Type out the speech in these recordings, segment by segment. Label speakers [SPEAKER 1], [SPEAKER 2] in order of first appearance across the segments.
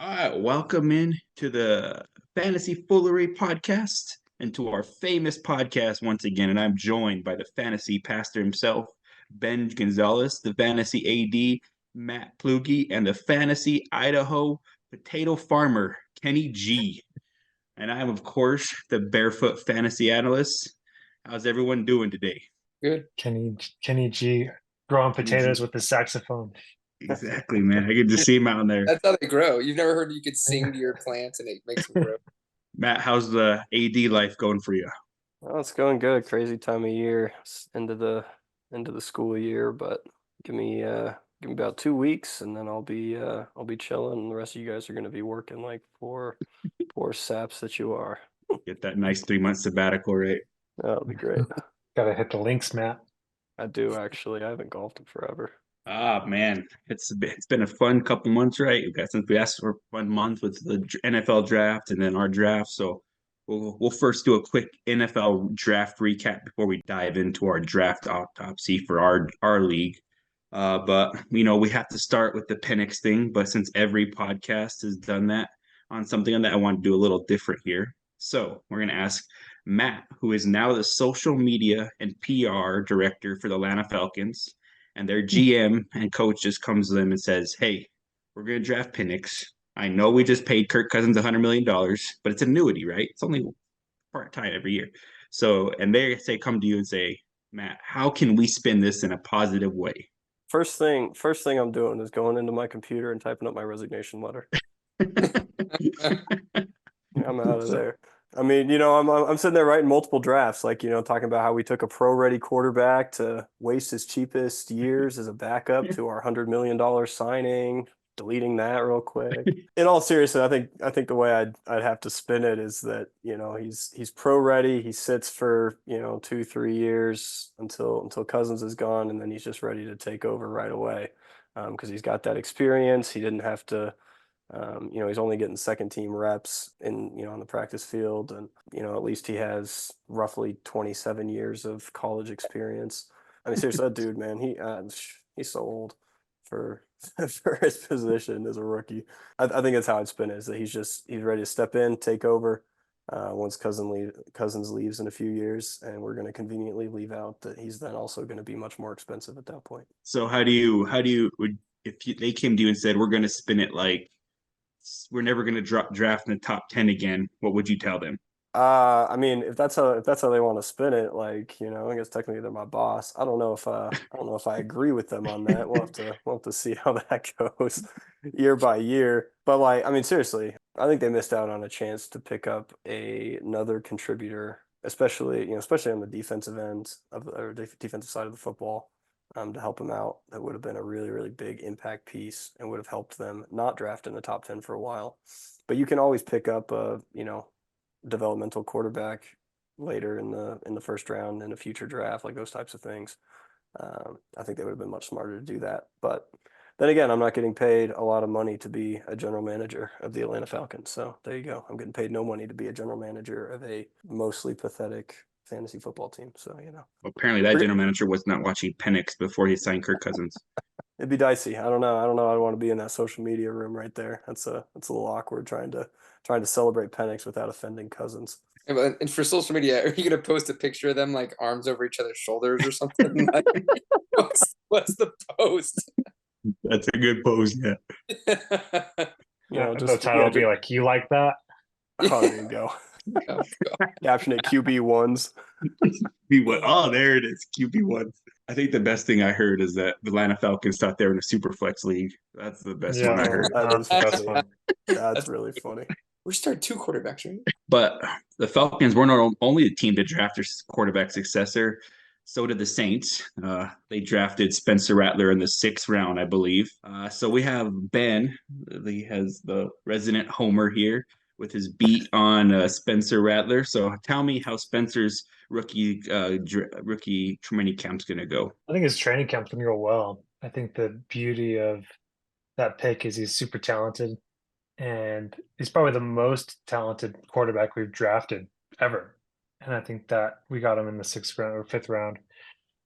[SPEAKER 1] All right, welcome in to the Fantasy Foolery podcast and to our famous podcast once again. And I'm joined by the fantasy pastor himself, Ben Gonzalez, the fantasy AD, Matt Plugi, and the fantasy Idaho potato farmer, Kenny G. And I'm, of course, the barefoot fantasy analyst. How's everyone doing today?
[SPEAKER 2] Good.
[SPEAKER 3] Kenny G growing
[SPEAKER 1] Kenny G.
[SPEAKER 3] potatoes with the saxophone.
[SPEAKER 1] Exactly, man. I can just see him out there.
[SPEAKER 2] That's how they grow. You've never heard you could sing to your plants and it makes them grow.
[SPEAKER 1] Matt, how's the AD life going for you?
[SPEAKER 4] Well, it's going good. Crazy time of year. It's into the school year, but give me about 2 weeks and then I'll be chilling and the rest of you guys are gonna be working like poor saps that you are.
[SPEAKER 1] Get that nice 3 month sabbatical, right?
[SPEAKER 4] That'll be great.
[SPEAKER 3] Gotta hit the links, Matt.
[SPEAKER 4] I do actually. I haven't golfed in forever.
[SPEAKER 1] Ah, man, it's been a fun couple months, right? We asked for 1 month with the NFL draft and then our draft. So we'll first do a quick NFL draft recap before we dive into our draft autopsy for our league. But we have to start with the Penix thing. But since every podcast has done that on something on that, I want to do a little different here. So we're gonna ask Matt, who is now the social media and PR director for the Atlanta Falcons, and their GM and coach just comes to them and says, "Hey, we're going to draft Penix. I know we just paid Kirk Cousins $100 million, but it's annuity, right? It's only part time every year." So, and come to you and say, "Matt, how can we spin this in a positive way?"
[SPEAKER 4] First thing I'm doing is going into my computer and typing up my resignation letter. I'm out of there. I mean, I'm sitting there writing multiple drafts, like, talking about how we took a pro-ready quarterback to waste his cheapest years as a backup to our $100 million signing, deleting that real quick. In all seriousness, I think the way I'd have to spin it is that, he's pro-ready. He sits for, 2-3 years until Cousins is gone, and then he's just ready to take over right away. Because he's got that experience. He didn't have to. He's only getting second team reps on the practice field, and at least he has roughly 27 years of college experience. I mean, seriously, that dude, man, he's so old for for his position as a rookie. I think that's how I'd spin it, is that he's ready to step in, take over once Cousins leaves in a few years, and we're going to conveniently leave out that he's then also going to be much more expensive at that point.
[SPEAKER 1] So, they came to you and said, "We're going to spin it like we're never going to draft in the top 10 again," what would you tell them?
[SPEAKER 4] I mean, if that's how they want to spin it, like, I guess technically they're my boss. I don't know if I agree with them on that. We'll have to see how that goes year by year. But, like, I mean, seriously, I think they missed out on a chance to pick up another contributor, especially on the defensive end or defensive side of the football, to help them out. That would have been a really, really big impact piece and would have helped them not draft in the top 10 for a while. But you can always pick up developmental quarterback later in the first round in a future draft, like those types of things. I think they would have been much smarter to do that. But then again, I'm not getting paid a lot of money to be a general manager of the Atlanta Falcons. So there you go. I'm getting paid no money to be a general manager of a mostly pathetic fantasy football team. So,
[SPEAKER 1] Apparently, that general manager was not watching Penix before he signed Kirk Cousins.
[SPEAKER 4] it'd be dicey. I don't know. I don't want to be in that social media room right there. That's a little awkward trying to celebrate Penix without offending Cousins.
[SPEAKER 2] And for social media, are you gonna post a picture of them like arms over each other's shoulders or something? Like, what's the post?
[SPEAKER 1] That's a good pose, yeah.
[SPEAKER 3] The title will be like, "You like that?"
[SPEAKER 4] Oh, there you go.
[SPEAKER 2] Oh,
[SPEAKER 4] Caption it QB1s.
[SPEAKER 1] Oh, there it is. QB1. I think the best thing I heard is that the Atlanta Falcons thought they were in a super flex league. That's the best one I heard.
[SPEAKER 4] That is
[SPEAKER 3] That's
[SPEAKER 4] funny. That's really funny.
[SPEAKER 2] We're starting 2 quarterbacks, right?
[SPEAKER 1] But the Falcons were not only the team to draft their quarterback successor, so did the Saints. They drafted Spencer Rattler in the 6th round, I believe. So we have Ben. He has the resident homer here with his beat on Spencer Rattler. So tell me how Spencer's rookie training camp's going to go.
[SPEAKER 3] I think his training camp's gonna go well. I think the beauty of that pick is he's super talented, and he's probably the most talented quarterback we've drafted ever. And I think that we got him in the 6th round or 5th round,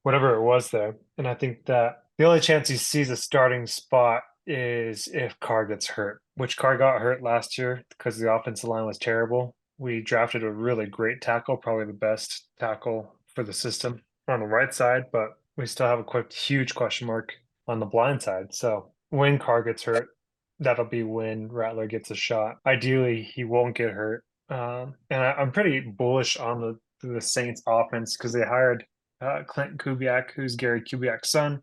[SPEAKER 3] whatever it was there. And I think that the only chance he sees a starting spot is if Carr gets hurt, which Carr got hurt last year because the offensive line was terrible. We drafted a really great tackle, probably the best tackle for the system on the right side, but we still have a huge question mark on the blind side. So when Carr gets hurt, that'll be when Rattler gets a shot. Ideally, he won't get hurt. I'm pretty bullish on the Saints offense because they hired Clint Kubiak, who's Gary Kubiak's son.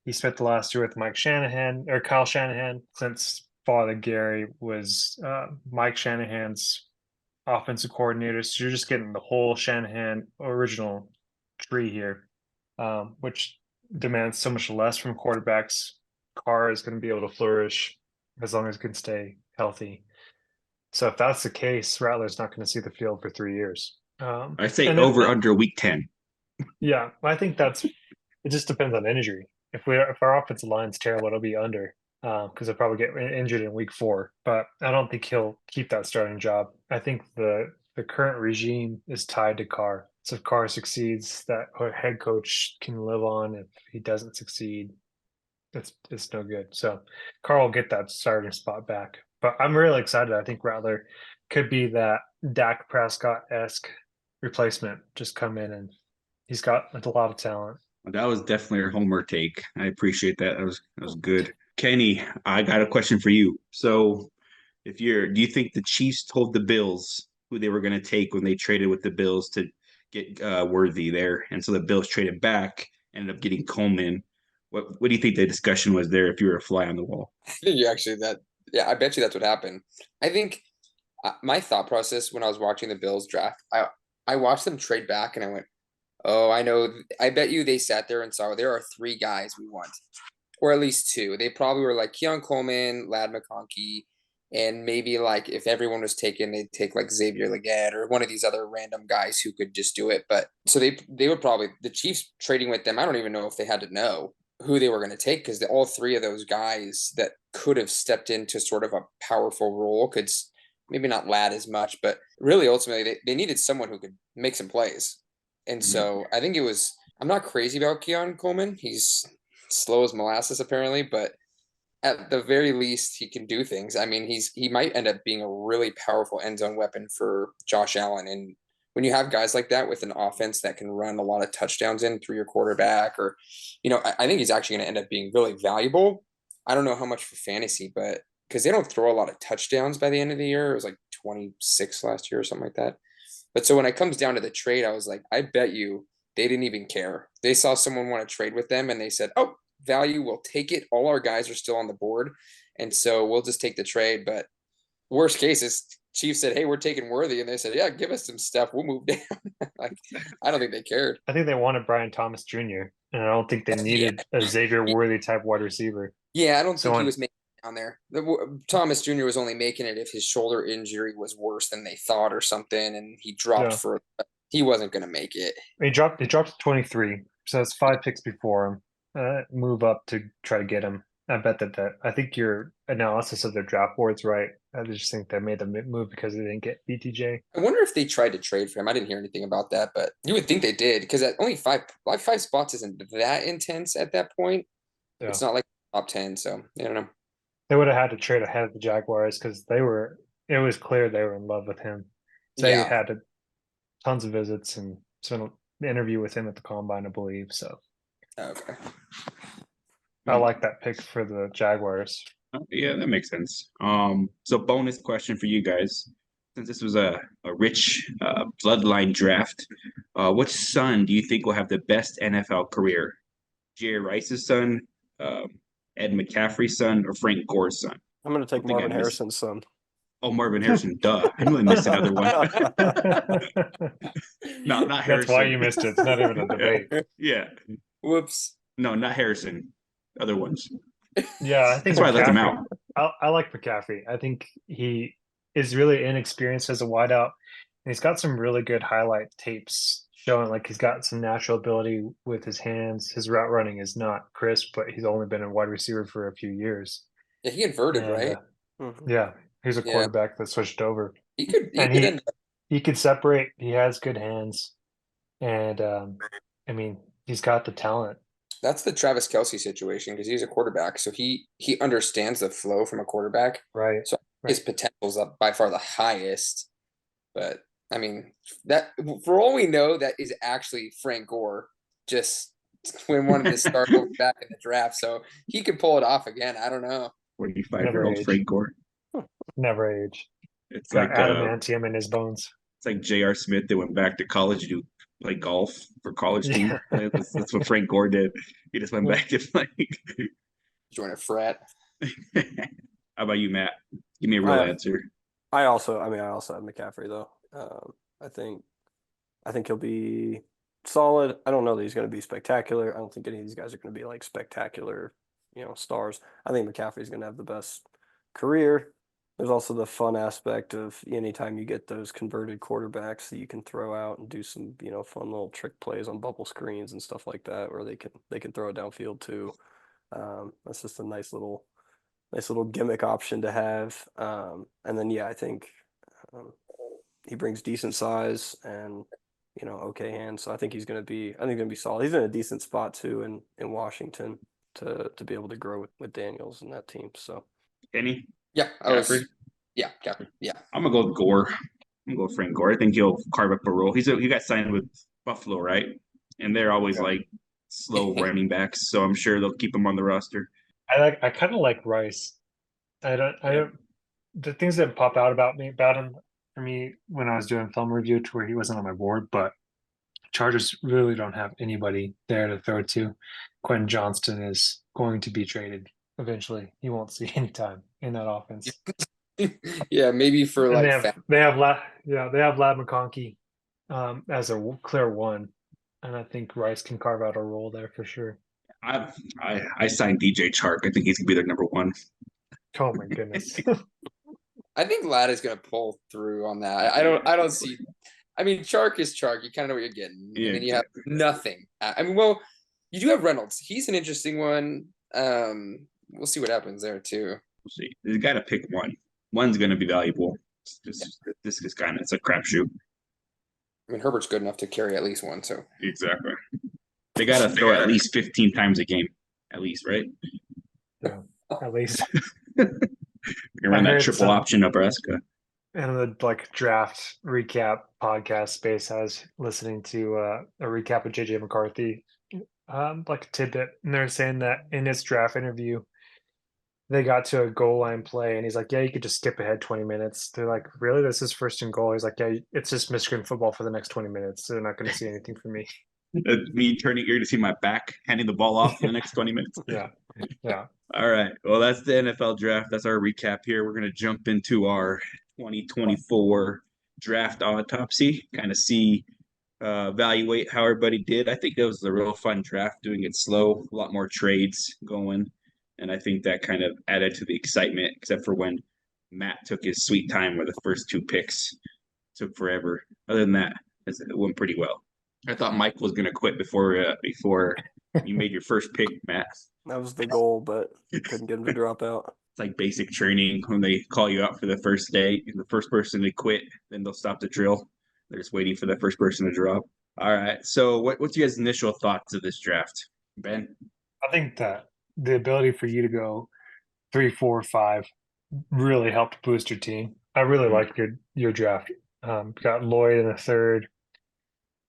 [SPEAKER 3] He spent the last year with Mike Shanahan or Kyle Shanahan. Clint's father, Gary, was Mike Shanahan's offensive coordinator. So you're just getting the whole Shanahan original tree here, which demands so much less from quarterbacks. Carr is going to be able to flourish as long as he can stay healthy. So if that's the case, Rattler's not going to see the field for 3 years.
[SPEAKER 1] I say over under week 10.
[SPEAKER 3] Yeah, I think it just depends on injury. If our offensive line's terrible, it'll be under because he'll probably get injured in week 4. But I don't think he'll keep that starting job. I think the current regime is tied to Carr. So if Carr succeeds, that head coach can live on. If he doesn't succeed, it's no good. So Carr will get that starting spot back. But I'm really excited. I think Rattler could be that Dak Prescott-esque replacement. Just come in and he's got a lot of talent.
[SPEAKER 1] That was definitely your homework take. I appreciate that. That was good. Kenny, I got a question for you. So do you think the Chiefs told the Bills who they were going to take when they traded with the Bills to get Worthy there? And so the Bills traded back, ended up getting Coleman. What do you think the discussion was there if you were a fly on the wall?
[SPEAKER 2] I think you actually I bet you that's what happened. I think my thought process when I was watching the Bills draft, I watched them trade back and I went, oh, I know. I bet you they sat there and saw there are 3 guys we want, or at least 2. They probably were like Keon Coleman, Lad McConkey, and maybe like if everyone was taken, they'd take like Xavier Legette or one of these other random guys who could just do it. But so they would probably, the Chiefs trading with them, I don't even know if they had to know who they were going to take because all 3 of those guys that could have stepped into sort of a powerful role could, maybe not Lad as much, but really ultimately they needed someone who could make some plays. And so I think I'm not crazy about Keon Coleman. He's slow as molasses apparently, but at the very least he can do things. I mean, he might end up being a really powerful end zone weapon for Josh Allen. And when you have guys like that with an offense that can run a lot of touchdowns in through your quarterback, or, I think he's actually going to end up being really valuable. I don't know how much for fantasy, but because they don't throw a lot of touchdowns by the end of the year. It was like 26 last year or something like that. But so when it comes down to the trade, I was like, I bet you they didn't even care. They saw someone want to trade with them and they said, oh, value, we'll take it. All our guys are still on the board. And so we'll just take the trade. But worst case is Chiefs said, hey, we're taking Worthy. And they said, yeah, give us some stuff. We'll move down. Like, I don't think they cared.
[SPEAKER 3] I think they wanted Brian Thomas Jr. And I don't think they needed a Xavier Worthy type wide receiver.
[SPEAKER 2] Yeah, I don't think he was making it down there. Thomas Jr. was only making it if his shoulder injury was worse than they thought or something, and he dropped for. He wasn't going to make it.
[SPEAKER 3] He dropped to 23, so that's 5 picks before him. Move up to try to get him. I bet that I think your analysis of their draft board's right. I just think they made the move because they didn't get BTJ.
[SPEAKER 2] I wonder if they tried to trade for him. I didn't hear anything about that, but you would think they did because at only 5 spots isn't that intense at that point. Yeah. It's not like top 10, so I don't know.
[SPEAKER 3] They would have had to trade ahead of the Jaguars because it was clear they were in love with him. So they had tons of visits and spent an interview with him at the combine, I believe. So
[SPEAKER 2] okay.
[SPEAKER 3] I like that pick for the Jaguars.
[SPEAKER 1] Yeah, that makes sense. So bonus question for you guys. Since this was a rich bloodline draft, which son do you think will have the best NFL career? Jerry Rice's son, Ed McCaffrey's son, or Frank Gore's son?
[SPEAKER 4] I'm going to take Marvin Harrison's son.
[SPEAKER 1] Oh, Marvin Harrison, duh. I knew I missed another one. No, not Harrison.
[SPEAKER 3] That's why you missed it. It's not even a debate.
[SPEAKER 1] Yeah.
[SPEAKER 2] Whoops.
[SPEAKER 1] No, not Harrison. Other ones.
[SPEAKER 3] Yeah, I think
[SPEAKER 1] that's why I left him out.
[SPEAKER 3] I like McCaffrey. I think he is really inexperienced as a wideout. And he's got some really good highlight tapes showing like he's got some natural ability with his hands. His route running is not crisp, but he's only been a wide receiver for a few years.
[SPEAKER 2] Yeah, he inverted, right?
[SPEAKER 3] Yeah, he's a quarterback that switched over.
[SPEAKER 2] He could
[SPEAKER 3] separate. He has good hands, and I mean, he's got the talent.
[SPEAKER 2] That's the Travis Kelce situation because he's a quarterback, so he understands the flow from a quarterback.
[SPEAKER 3] Right.
[SPEAKER 2] So his potential is by far the highest. But I mean, that for all we know, that is actually Frank Gore just when wanted to start over back in the draft. So he could pull it off again. I don't know.
[SPEAKER 1] 45-year-old
[SPEAKER 3] age.
[SPEAKER 1] Frank Gore.
[SPEAKER 3] Never age.
[SPEAKER 1] It's
[SPEAKER 3] Got
[SPEAKER 1] like
[SPEAKER 3] adamantium in his bones.
[SPEAKER 1] it's like J.R. Smith that went back to college to play golf for college team.
[SPEAKER 3] Yeah.
[SPEAKER 1] That's what Frank Gore did. He just went back to play.
[SPEAKER 2] Join a frat.
[SPEAKER 1] How about you, Matt? Give me a real answer.
[SPEAKER 4] I also have McCaffrey though. I think he'll be solid. I don't know that he's going to be spectacular. I don't think any of these guys are going to be like spectacular, stars. I think McCaffrey's going to have the best career. There's also the fun aspect of anytime you get those converted quarterbacks that you can throw out and do some, fun little trick plays on bubble screens and stuff like that, where they can throw it downfield too. That's just a nice little gimmick option to have. And then I think he brings decent size and okay hands. So I think he's going to be solid. He's in a decent spot too in Washington to be able to grow with Daniels and that team. So
[SPEAKER 1] Kenny?
[SPEAKER 2] Yeah,
[SPEAKER 1] Caffrey?
[SPEAKER 2] Yeah, Caffrey. Yeah.
[SPEAKER 1] I'm gonna go with Gore. I'm gonna go with Frank Gore. I think he'll carve up a role. He got signed with Buffalo, right? And they're always like slow running backs, so I'm sure they'll keep him on the roster.
[SPEAKER 3] I kind of like Rice. I don't the things that pop out about him for me when I was doing film review to where he wasn't on my board, but Chargers really don't have anybody there to throw to. Quentin Johnston is going to be traded eventually. He won't see any time in that offense.
[SPEAKER 2] Yeah, maybe for
[SPEAKER 3] And
[SPEAKER 2] like
[SPEAKER 3] they have Lad McConkey as a clear one, and I think Rice can carve out a role there for sure.
[SPEAKER 1] I signed DJ Chark. I think he's gonna be their number one.
[SPEAKER 3] Oh my goodness.
[SPEAKER 2] I think Ladd is going to pull through on that. I don't see. I mean, Chark is Chark. You kind of know what you're getting,
[SPEAKER 1] Yeah,
[SPEAKER 2] and then you have nothing. I mean, well, you do have Reynolds. He's an interesting one. We'll see what happens there too.
[SPEAKER 1] We'll see. You got to pick one. One's gonna be valuable. This is kind of it's a crapshoot.
[SPEAKER 2] I mean, Herbert's good enough to carry at least one. So
[SPEAKER 1] Exactly. They got to throw at least 15 times a game, at least, right?
[SPEAKER 3] Yeah, at least.
[SPEAKER 1] You run that triple option Nebraska.
[SPEAKER 3] And the draft recap podcast space, I was listening to a recap of JJ McCarthy, like a tidbit, and they're saying that in his draft interview, they got to a goal line play, and he's like, "Yeah, you could just skip ahead 20 minutes." They're like, "Really? This is first and goal?" He's like, "Yeah, it's just Michigan football for the next 20 minutes. So they're not going to see anything from me."
[SPEAKER 1] Me turning ear to see my back, handing the ball off for the next 20 minutes.
[SPEAKER 3] Yeah.
[SPEAKER 1] All right. Well, that's the NFL draft. That's our recap here. We're going to jump into our 2024 draft autopsy, kind of evaluate how everybody did. I think it was a real fun draft, doing it slow, a lot more trades going. And I think that kind of added to the excitement, except for when Matt took his sweet time where the first two picks took forever. Other than that, it went pretty well. I thought Mike was going to quit before you made your first pick, Matt.
[SPEAKER 4] That was the goal, but couldn't get him to drop out.
[SPEAKER 1] It's like basic training when they call you out for the first day. The first person to quit, then they'll stop the drill. They're just waiting for the first person to drop. All right. So what's your guys' initial thoughts of this draft, Ben?
[SPEAKER 3] I think that the ability for you to go 3, 4, 5 really helped boost your team. I really like your draft. You got Lloyd in the third.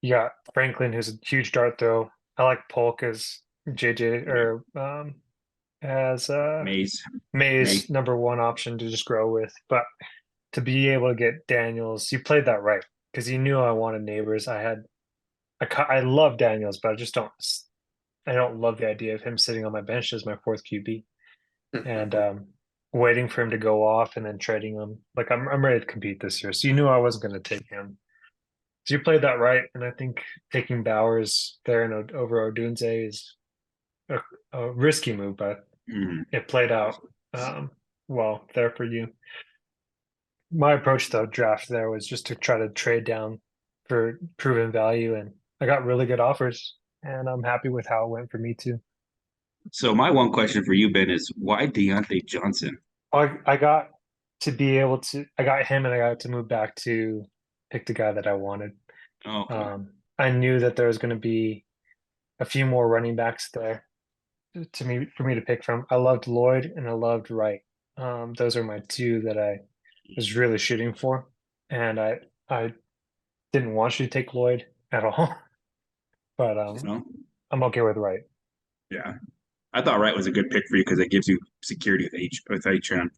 [SPEAKER 3] You got Franklin, who's a huge dart throw. I like Polk as JJ or as Mays number one option to just grow with. But to be able to get Daniels, you played that right because you knew I wanted neighbors. I love Daniels, but I don't love the idea of him sitting on my bench as my fourth QB and waiting for him to go off and then trading him. Like I'm ready to compete this year. So you knew I wasn't going to take him. So you played that right, and I think taking Bowers there and over Odunze is a risky move, but it played out well there for you. My approach to the draft there was just to try to trade down for proven value, and I got really good offers, and I'm happy with how it went for me too.
[SPEAKER 1] So my one question for you, Ben, is why Deontay Johnson?
[SPEAKER 3] I got to be able to. I got him, and I got to move back to pick the guy that I wanted.
[SPEAKER 1] Oh, okay.
[SPEAKER 3] I knew that there was going to be a few more running backs there for me to pick from. I loved Lloyd and I loved Wright. Those are my two that I was really shooting for, and I didn't want you to take Lloyd at all, but
[SPEAKER 1] No,
[SPEAKER 3] I'm okay with Wright.
[SPEAKER 1] yeah. I thought Wright was a good pick for you because it gives you security with HM.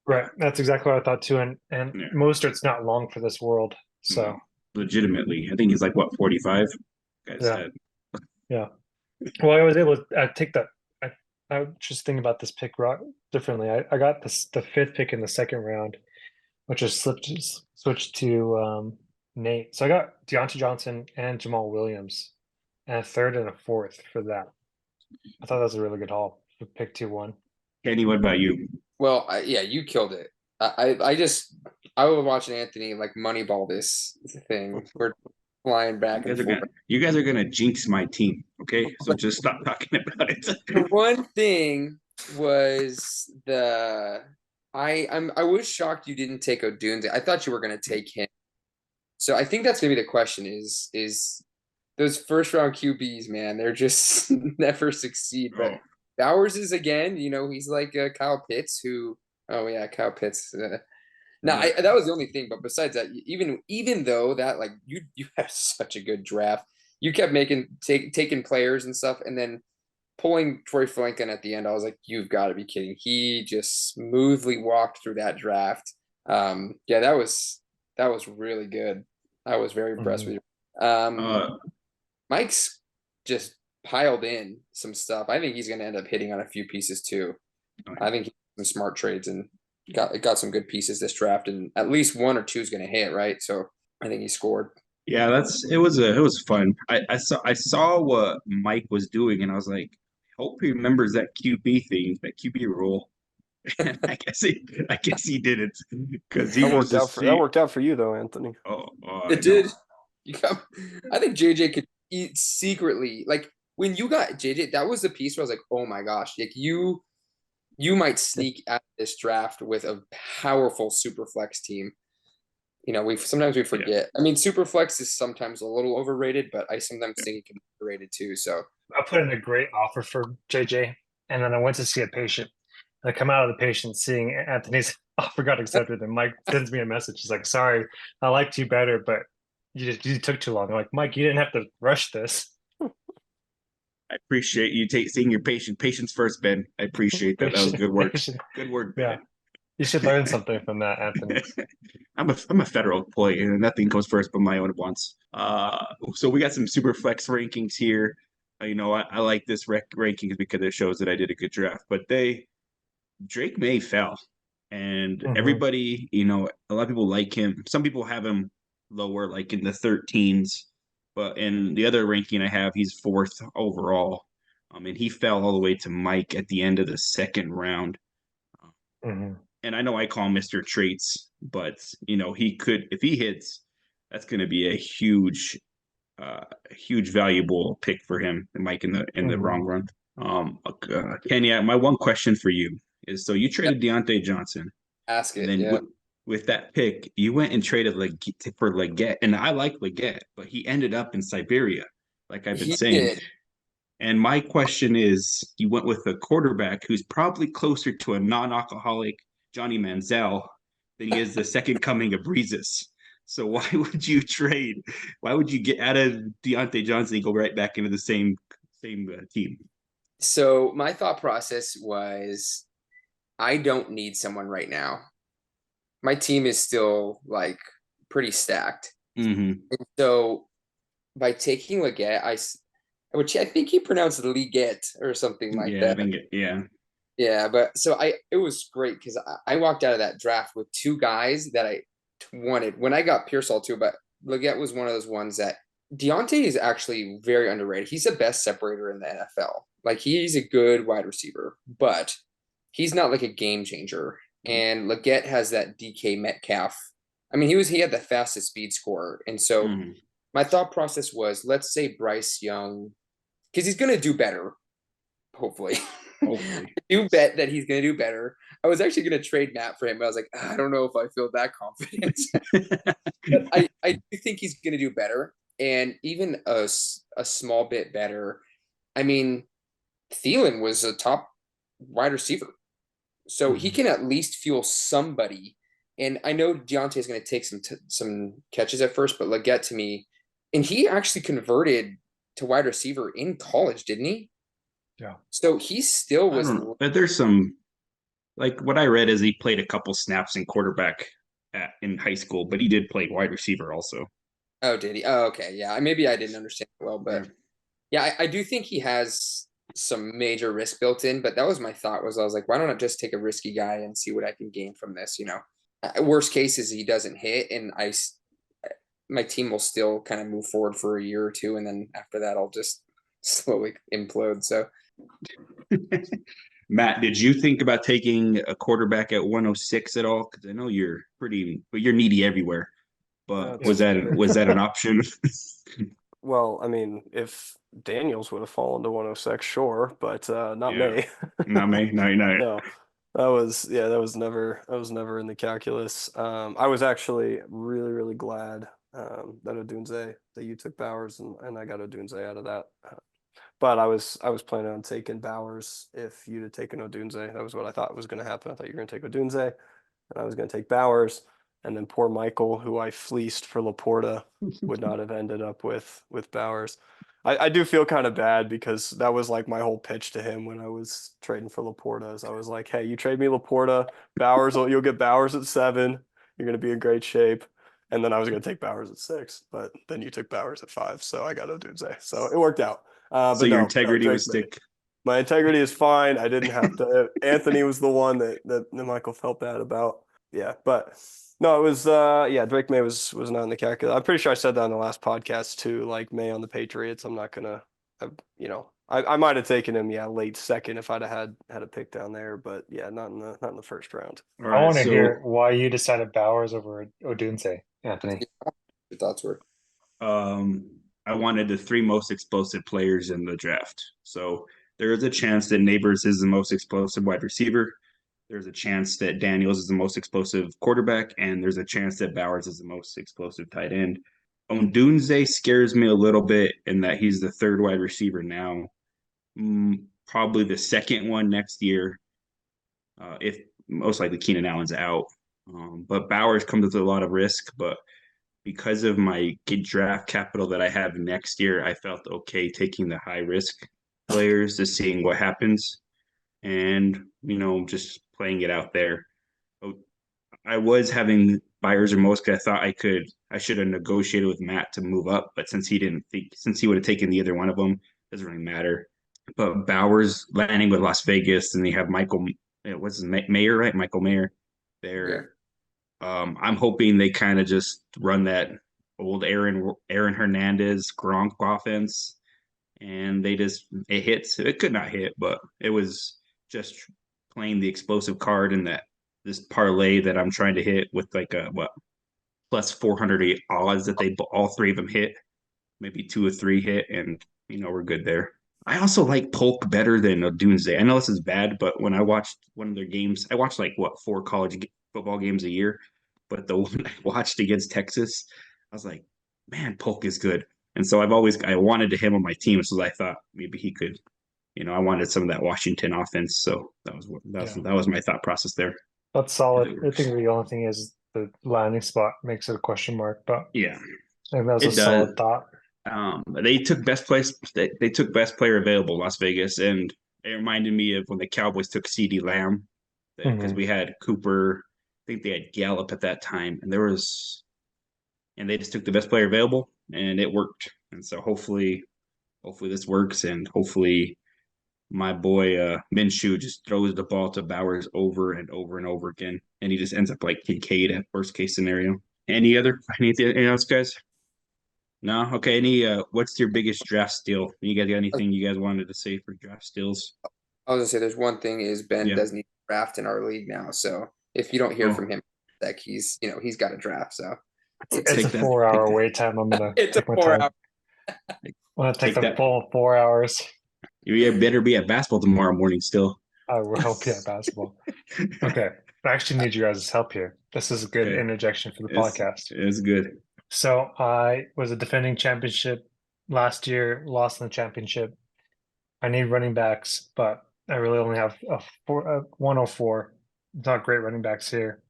[SPEAKER 3] Right, that's exactly what I thought too, and
[SPEAKER 1] Yeah.
[SPEAKER 3] Mostert's not long for this world, so
[SPEAKER 1] Well, legitimately, I think he's like what 45. Guys
[SPEAKER 3] yeah,
[SPEAKER 1] said.
[SPEAKER 3] yeah. Well, I was able to take that. I was just thinking about this pick differently. I got the fifth pick in the second round, which is switched to Nate. So I got Deontay Johnson and Jamal Williams, and a third and a fourth for that. I thought that was a really good haul for pick 2-1.
[SPEAKER 1] Kenny, what about you?
[SPEAKER 2] Well, yeah, you killed it. I was watching Anthony like Moneyball this thing. We're flying back and forth.
[SPEAKER 1] You guys are gonna jinx my team, okay? So just stop talking about it.
[SPEAKER 2] The one thing was I was shocked you didn't take Odunze. I thought you were gonna take him. So I think that's gonna be the question is those first round QBs, man, they're just never succeed. But Bowers is again, he's like Kyle Pitts, who oh yeah, Kyle Pitts. No, that was the only thing. But besides that, even though that like you had such a good draft, you kept taking players and stuff, and then pulling Troy Franklin at the end. I was like, you've got to be kidding! He just smoothly walked through that draft. Yeah, that was really good. I was very impressed with you. Mike's just piled in some stuff. I think he's going to end up hitting on a few pieces too. I think he's some smart trades and got some good pieces this draft, and at least one or two is going to hit, right? So I think he scored.
[SPEAKER 1] Yeah, it was fun. I saw what Mike was doing, and I was like, hope he remembers that QB thing, that QB rule. And I guess he didn't because he wants to see.
[SPEAKER 4] That worked out for you though, Anthony.
[SPEAKER 2] It did. I think JJ could eat secretly. Like when you got JJ, that was the piece where I was like, oh my gosh, like you might sneak out this draft with a powerful super flex team. Sometimes we forget. Yeah. I mean, super flex is sometimes a little overrated, but I sometimes think it can be overrated too. So
[SPEAKER 3] I put in a great offer for JJ, and then I went to see a patient. And I come out of the patient seeing Anthony's offer got accepted, and Mike sends me a message. He's like, "Sorry, I liked you better, but you took too long." I'm like, "Mike, you didn't have to rush this."
[SPEAKER 1] I appreciate you seeing your patients first, Ben. I appreciate that. That was good work. Good work, Ben.
[SPEAKER 3] Yeah. You should learn something from that, Anthony.
[SPEAKER 1] I'm a federal employee, and nothing comes first but my own wants. So we got some super flex rankings here. I like this rankings because it shows that I did a good draft. But Drake May fell, and everybody, a lot of people like him. Some people have him lower, like in the 13s. But in the other ranking I have, he's fourth overall. And he fell all the way to Mike at the end of the second round. And I know I call him Mr. Traits, but he could, if he hits, that's going to be a huge valuable pick for him and Mike in the wrong run. Kenya, my one question for you is: so you traded Deontay Johnson.
[SPEAKER 2] Ask it.
[SPEAKER 1] And then with that pick, you went and traded for Leggett, and I like Leggett, but he ended up in Siberia, like I've been saying.
[SPEAKER 2] Did.
[SPEAKER 1] And my question is: you went with a quarterback who's probably closer to a non-alcoholic Johnny Manziel than he is the second coming of Breezes. So why would you trade? Why would you get out of Deontay Johnson and go right back into the same team?
[SPEAKER 2] So my thought process was, I don't need someone right now. My team is still like pretty stacked. And so by taking Leggett, which I think he pronounced Leggett or something like that.
[SPEAKER 1] I think
[SPEAKER 2] Yeah, but so it was great because I walked out of that draft with two guys that I wanted when I got Pearsall too, but Leggett was one of those ones that Deontay is actually very underrated. He's the best separator in the NFL. Like he's a good wide receiver, but he's not like a game changer. And Leggett has that DK Metcalf. I mean, he had the fastest speed score. And so my thought process was, let's say Bryce Young, because he's going to do better, hopefully. I do bet that he's going to do better. I was actually going to trade Matt for him, but I was like, I don't know if I feel that confident. But I do think he's going to do better, and even a small bit better I mean, Thielen was a top wide receiver. So he can at least fuel somebody. And I know Deontay is going to take some catches at first, but Leggett to me, and he actually converted to wide receiver in college, didn't he?
[SPEAKER 3] Yeah.
[SPEAKER 2] So he still
[SPEAKER 1] I
[SPEAKER 2] was.
[SPEAKER 1] don't know, but there's some like what I read is he played a couple snaps in quarterback in high school, but he did play wide receiver also.
[SPEAKER 2] Oh, did he? Oh, okay. Yeah. Maybe I didn't understand it well, but
[SPEAKER 1] Yeah.
[SPEAKER 2] yeah, I do think he has some major risk built in. But that was my thought was I was like, why don't I just take a risky guy and see what I can gain from this? Worst case is he doesn't hit, and my team will still kind of move forward for a year or two, and then after that, I'll just slowly implode. So
[SPEAKER 1] Matt, did you think about taking a quarterback at 106 at all? Because I know you're needy everywhere. But was that an option?
[SPEAKER 4] Well, I mean, if Daniels would have fallen to 106, sure, but not
[SPEAKER 1] Yeah,
[SPEAKER 4] me.
[SPEAKER 1] not me. No, no.
[SPEAKER 4] No, that was never in the calculus. I was actually really, really glad that Odunze that you took Bowers and I got Odunze out of that. But I was planning on taking Bowers if you'd have taken Odunze. That was what I thought was going to happen. I thought you were going to take Odunze, and I was going to take Bowers, and then poor Michael, who I fleeced for Laporta, would not have ended up with Bowers. I do feel kind of bad because that was like my whole pitch to him when I was trading for Laporta. Is I was like, hey, you trade me Laporta, Bowers, you'll get Bowers at 7. You're going to be in great shape. And then I was going to take Bowers at 6, but then you took Bowers at 5, so I got Odunze. So it worked out.
[SPEAKER 1] So
[SPEAKER 4] But
[SPEAKER 1] your
[SPEAKER 4] no,
[SPEAKER 1] integrity
[SPEAKER 4] Drake
[SPEAKER 1] was
[SPEAKER 4] May.
[SPEAKER 1] stick.
[SPEAKER 4] My integrity is fine. I didn't have to. Anthony was the one that Michael felt bad about. Yeah, but no, it was yeah, Drake May was not in the calculus. I'm pretty sure I said that on the last podcast too. Like May on the Patriots, I'm not gonna, I might have taken him, yeah, late second if I'd have had a pick down there, but yeah, not in the first round.
[SPEAKER 1] All
[SPEAKER 3] I
[SPEAKER 1] right.
[SPEAKER 3] want to hear
[SPEAKER 1] So
[SPEAKER 3] why you decided Bowers over Odunze, Anthony.
[SPEAKER 2] your thoughts were.
[SPEAKER 1] um I wanted the 3 most explosive players in the draft. So there is a chance that Neighbors is the most explosive wide receiver. There's a chance that Daniels is the most explosive quarterback, and there's a chance that Bowers is the most explosive tight end. Odunze scares me a little bit in that he's the 3rd wide receiver now. Probably the 2nd one next year, if most likely Keenan Allen's out. But Bowers comes with a lot of risk. But because of my draft capital that I have next year, I felt okay taking the high risk players to seeing what happens and, just playing it out there. Oh, I was having buyer's remorse because I thought I should have negotiated with Matt to move up, but since he would have taken the other one of them, it doesn't really matter. But Bowers landing with Las Vegas, and you have Michael, what's his Mayer, right? Michael Mayer
[SPEAKER 2] Yeah.
[SPEAKER 1] there. I'm hoping they kind of just run that old Aaron Hernandez Gronk offense, and it hits. It could not hit, but it was just playing the explosive card in this parlay that I'm trying to hit with like a plus 400 odds that they all 3 of them hit, maybe 2 or 3 hit, and we're good there. I also like Polk better than Doomsday. I know this is bad, but when I watched one of their games, I watched like 4 college football games a year, but the one I watched against Texas, I was like, man, Polk is good. And so I wanted him on my team, so I thought maybe he could, I wanted some of that Washington offense. So that was my thought process there.
[SPEAKER 3] That's
[SPEAKER 1] If
[SPEAKER 3] solid.
[SPEAKER 1] it
[SPEAKER 3] I
[SPEAKER 1] works.
[SPEAKER 3] think the only thing is the landing spot makes it a question mark, but
[SPEAKER 1] Yeah,
[SPEAKER 3] I think that was a
[SPEAKER 1] it does.
[SPEAKER 3] solid thought.
[SPEAKER 1] They took best place. They took best player available, Las Vegas, and it reminded me of when the Cowboys took CD Lamb, because
[SPEAKER 3] Mhm.
[SPEAKER 1] we had Cooper. I think they had Gallup at that time, and they just took the best player available, and it worked. And so hopefully this works, and hopefully my boy Minshew just throws the ball to Bowers over and over and over again, and he just ends up like Kincaid at worst case scenario. Anything else, guys? No? Okay. What's your biggest draft steal? You guys got anything you guys wanted to say for draft steals?
[SPEAKER 2] I was gonna say there's one thing is Ben
[SPEAKER 1] Yeah.
[SPEAKER 2] doesn't need a draft in our league now. So if you don't hear
[SPEAKER 1] Oh,
[SPEAKER 2] from him, like he's got a draft. So
[SPEAKER 3] It's a
[SPEAKER 1] take that.
[SPEAKER 3] 4 hour wait time. I'm gonna
[SPEAKER 2] it's a
[SPEAKER 3] take my
[SPEAKER 2] 4
[SPEAKER 3] time.
[SPEAKER 2] hour.
[SPEAKER 3] I'm gonna take
[SPEAKER 1] Take
[SPEAKER 3] the
[SPEAKER 1] that.
[SPEAKER 3] full 4 hours.
[SPEAKER 1] You better be at basketball tomorrow morning still.
[SPEAKER 3] I will help you at basketball. Okay. I actually need you guys' help here. This is a good
[SPEAKER 1] Okay.
[SPEAKER 3] interjection for the
[SPEAKER 1] It's
[SPEAKER 3] podcast.
[SPEAKER 1] it's good.
[SPEAKER 3] So I was a defending championship last year, lost in the championship. I need running backs, but I really only have a 104. Not great running backs here.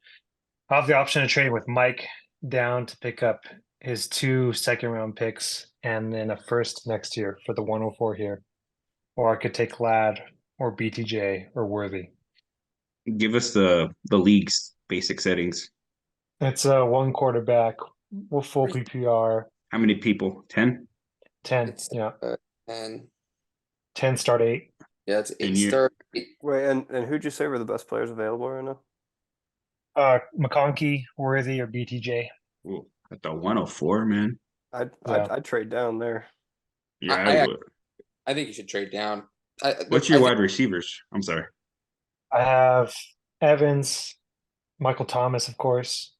[SPEAKER 3] I have the option of trading with Mike down to pick up his 2 second-round picks and then a first next year for the 104 here. Or I could take Ladd or BTJ or Worthy.
[SPEAKER 1] Give us the league's basic settings.
[SPEAKER 3] It's a one quarterback with full PPR,
[SPEAKER 1] How many people? 10?
[SPEAKER 3] 10.
[SPEAKER 2] It's
[SPEAKER 3] Yeah.
[SPEAKER 2] and
[SPEAKER 3] 10 start 8.
[SPEAKER 2] yeah, it's
[SPEAKER 1] And
[SPEAKER 2] 8
[SPEAKER 1] you-
[SPEAKER 2] star.
[SPEAKER 4] Wait, and who'd you say were the best players available right now?
[SPEAKER 3] McConkey, Worthy, or BTJ.
[SPEAKER 1] Ooh, at the 104, man.
[SPEAKER 4] I'd trade down there.
[SPEAKER 1] Yeah,
[SPEAKER 2] I
[SPEAKER 1] I would.
[SPEAKER 2] I think you should trade down.
[SPEAKER 1] What's your wide receivers? I'm sorry.
[SPEAKER 3] I have Evans, Michael Thomas, of course,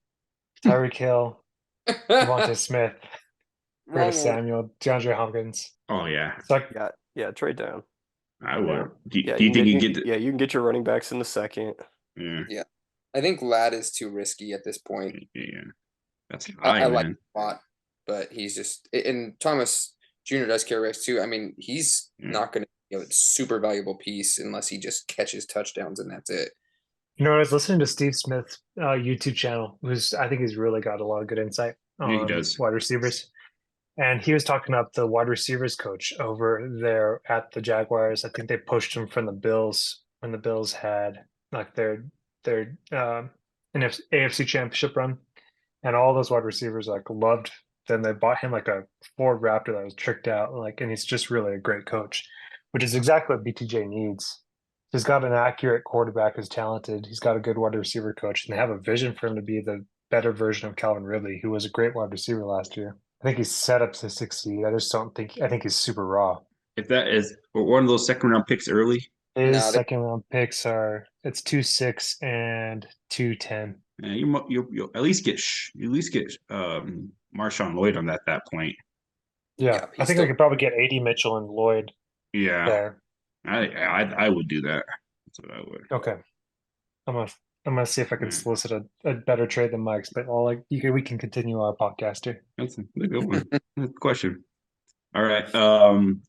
[SPEAKER 3] Tyreek Hill, Devontae Smith,
[SPEAKER 2] Wrong
[SPEAKER 3] Curtis
[SPEAKER 2] order.
[SPEAKER 3] Samuel, DeAndre Hopkins.
[SPEAKER 1] Oh yeah,
[SPEAKER 3] So
[SPEAKER 4] Yeah, trade down.
[SPEAKER 1] I would.
[SPEAKER 4] Yeah,
[SPEAKER 1] Do you think you get?
[SPEAKER 4] yeah, you can get your running backs in the second.
[SPEAKER 1] Yeah,
[SPEAKER 2] I think Ladd is too risky at this point.
[SPEAKER 1] yeah. That's
[SPEAKER 2] I
[SPEAKER 1] high,
[SPEAKER 2] like
[SPEAKER 1] man.
[SPEAKER 2] him a lot, but he's just and Thomas Jr. does carry risk too. I mean, he's
[SPEAKER 1] Yeah.
[SPEAKER 2] not going to be a super valuable piece unless he just catches touchdowns and that's it.
[SPEAKER 3] I was listening to Steve Smith's YouTube channel, who's I think he's really got a lot of good insight
[SPEAKER 1] Yeah, he
[SPEAKER 3] on
[SPEAKER 1] does.
[SPEAKER 3] wide receivers. And he was talking up the wide receivers coach over there at the Jaguars. I think they pushed him from the Bills when the Bills had like their AFC Championship run, and all those wide receivers like loved. Then they bought him like a Ford Raptor that was tricked out, like, and he's just really a great coach, which is exactly what BTJ needs. He's got an accurate quarterback who's talented. He's got a good wide receiver coach, and they have a vision for him to be the better version of Calvin Ridley, who was a great wide receiver last year. I think he's set up to succeed. I just don't think. I think he's super raw.
[SPEAKER 1] If that is one of those second round picks early,
[SPEAKER 3] His
[SPEAKER 2] No, they-
[SPEAKER 3] second round picks are 2-6 and 2-10.
[SPEAKER 1] you'll at least get Marshawn Lloyd on that point.
[SPEAKER 3] Yeah,
[SPEAKER 2] Yeah,
[SPEAKER 3] I
[SPEAKER 2] he's
[SPEAKER 3] think I could probably get AD Mitchell and Lloyd
[SPEAKER 1] Yeah,
[SPEAKER 3] there.
[SPEAKER 1] I would do that. That's what I would.
[SPEAKER 3] Okay, I'm gonna see if I can
[SPEAKER 1] Yeah.
[SPEAKER 3] solicit a better trade than Mike's. But we can continue our podcast here.
[SPEAKER 1] That's a good one. Good question. All right,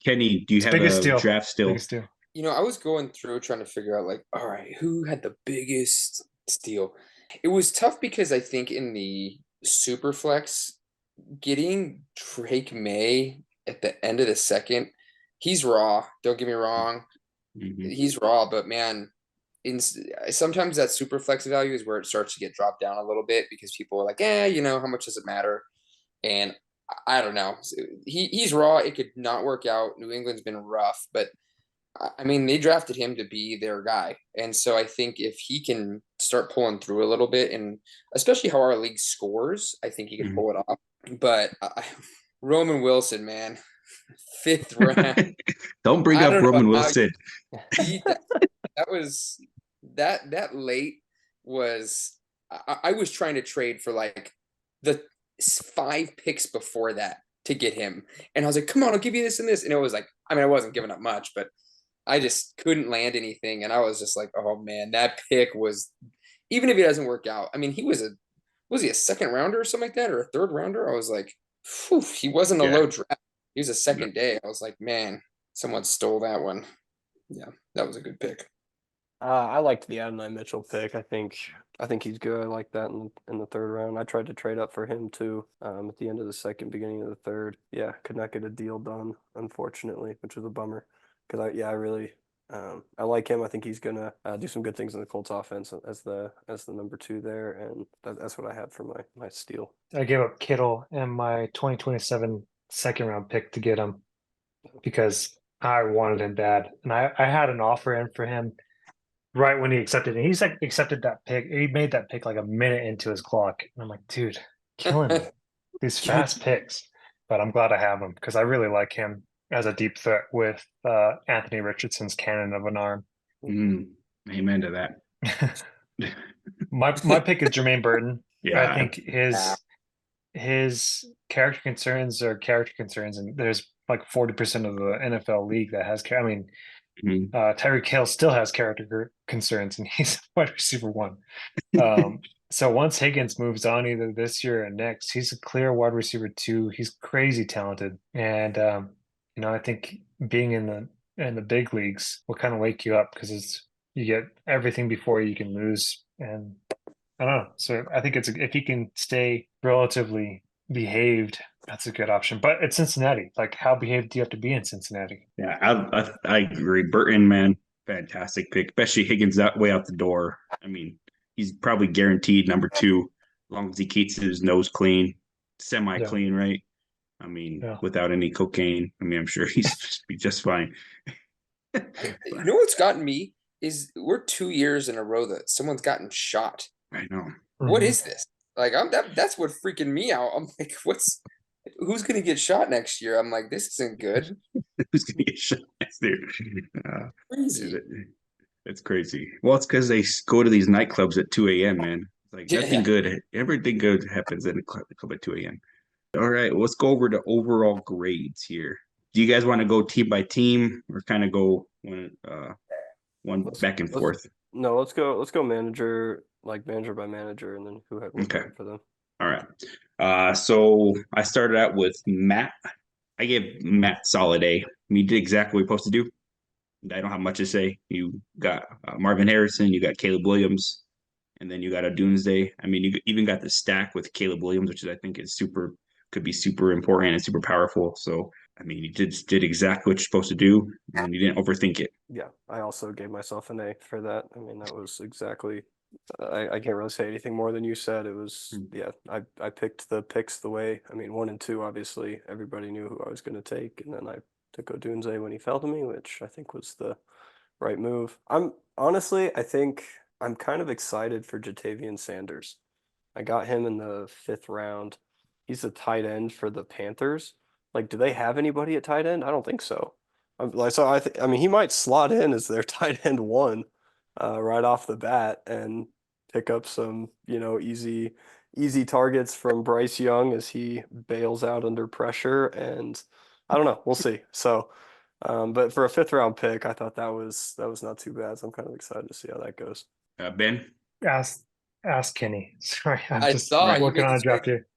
[SPEAKER 1] Kenny, do you
[SPEAKER 3] It's
[SPEAKER 1] have
[SPEAKER 3] biggest
[SPEAKER 1] a
[SPEAKER 3] deal.
[SPEAKER 1] draft still?
[SPEAKER 3] Biggest deal.
[SPEAKER 2] I was going through trying to figure out like, all right, who had the biggest steal? It was tough because I think in the super flex, getting Drake May at the end of the second, he's raw. Don't get me wrong,
[SPEAKER 1] Mhm.
[SPEAKER 2] he's raw, but man, sometimes that super flex value is where it starts to get dropped down a little bit because people are like, how much does it matter? And I don't know. He's raw. It could not work out. New England's been rough, but I mean, they drafted him to be their guy. And so I think if he can start pulling through a little bit, and especially how our league scores, I think he can
[SPEAKER 1] Mhm.
[SPEAKER 2] pull it off. But Roman Wilson, man, 5th round.
[SPEAKER 1] Don't bring
[SPEAKER 2] I
[SPEAKER 1] up
[SPEAKER 2] don't know
[SPEAKER 1] Roman
[SPEAKER 2] how
[SPEAKER 1] Wilson.
[SPEAKER 2] that was that late was I was trying to trade for like the 5 picks before that to get him. And I was like, come on, I'll give you this and this. And it was like, I mean, I wasn't giving up much, but I just couldn't land anything. And I was just like, oh man, that pick was, even if it doesn't work out, I mean, was he a second rounder or something like that, or a third rounder? I was like, phew, he wasn't a
[SPEAKER 1] Yeah.
[SPEAKER 2] low draft. He was a second day. I was like, man, someone stole that one. Yeah, that was a good pick.
[SPEAKER 4] I liked the Adonai Mitchell pick. I think he's good. I like that in the third round. I tried to trade up for him too. At the end of the second, beginning of the third. Yeah, could not get a deal done, unfortunately, which was a bummer. Because I really I like him. I think he's gonna do some good things in the Colts offense as the number 2 there, and that's what I had for my steal.
[SPEAKER 3] I gave up Kittle and my 2027 second round pick to get him because I wanted him bad, and I had an offer in for him right when he accepted it. He's like accepted that pick. He made that pick like a minute into his clock, and I'm like, dude, killing me. These fast picks. But I'm glad I have him because I really like him as a deep threat with Anthony Richardson's cannon of an arm.
[SPEAKER 1] Amen to that.
[SPEAKER 3] My pick is Jermaine Burton.
[SPEAKER 1] Yeah,
[SPEAKER 3] I think his character concerns are character concerns, and there's like 40% of the NFL league that has. I mean,
[SPEAKER 1] Mhm.
[SPEAKER 3] Tyreek Hill still has character concerns, and he's wide receiver 1. So once Higgins moves on either this year or next, he's a clear wide receiver 2. He's crazy talented, and I think being in in the big leagues will kind of wake you up because you get everything before you can lose. And I don't know. So I think if he can stay relatively behaved, that's a good option. But it's Cincinnati. Like, how behaved do you have to be in Cincinnati?
[SPEAKER 1] Yeah, I agree. Burton, man, fantastic pick, especially Higgins that way out the door. I mean, he's probably guaranteed number two, as long as he keeps his nose clean, semi
[SPEAKER 3] Yeah,
[SPEAKER 1] clean, right? I mean,
[SPEAKER 3] yeah.
[SPEAKER 1] without any cocaine. I mean, I'm sure he's just be just fine.
[SPEAKER 2] You know what's gotten me is we're 2 years in a row that someone's gotten shot.
[SPEAKER 1] I know.
[SPEAKER 2] What
[SPEAKER 3] Mhm.
[SPEAKER 2] is this? Like that's what freaking me out. I'm like, who's gonna get shot next year? I'm like, this isn't good.
[SPEAKER 1] Who's gonna get shot next year? Uh,
[SPEAKER 2] Crazy.
[SPEAKER 1] it's crazy. Well, it's because they go to these nightclubs at 2 a.m., man. Like
[SPEAKER 2] Yeah.
[SPEAKER 1] everything good happens in the club at 2 a.m. All right, let's go over the overall grades here. Do you guys want to go team by team or kind of go one
[SPEAKER 4] Let's
[SPEAKER 1] back and
[SPEAKER 4] let's
[SPEAKER 1] forth?
[SPEAKER 4] no, let's go manager, like manager by manager, and then who had what
[SPEAKER 1] Okay.
[SPEAKER 4] grade for them.
[SPEAKER 1] All right. So I started out with Matt. I gave Matt solid A. He did exactly what he supposed to do. I don't have much to say. You got Marvin Harrison, you got Caleb Williams, and then you got a Doomsday. I mean, you even got the stack with Caleb Williams, which I think is could be super important and super powerful. So, I mean, you did exactly what you're supposed to do, and you didn't overthink it.
[SPEAKER 4] Yeah, I also gave myself an A for that. I mean, that was exactly. I can't really say anything more than you said. It was yeah. I picked the picks the way. I mean, 1 and 2 obviously everybody knew who I was going to take, and then I took Odunze when he fell to me, which I think was the right move. I'm honestly, I think I'm kind of excited for Jatavian Sanders. I got him in the 5th round. He's a tight end for the Panthers. Like, do they have anybody at tight end? I don't think so. I mean, he might slot in as their tight end one, right off the bat and pick up some, easy targets from Bryce Young as he bails out under pressure. And I don't know, we'll see. So, but for a 5th round pick, I thought that was not too bad. So I'm kind of excited to see how that goes.
[SPEAKER 1] Ben,
[SPEAKER 3] Ask ask Kenny. Sorry, I'm
[SPEAKER 2] I
[SPEAKER 3] just
[SPEAKER 2] saw he
[SPEAKER 3] working
[SPEAKER 2] made
[SPEAKER 3] on
[SPEAKER 2] the
[SPEAKER 3] a draft
[SPEAKER 2] trade.
[SPEAKER 3] here.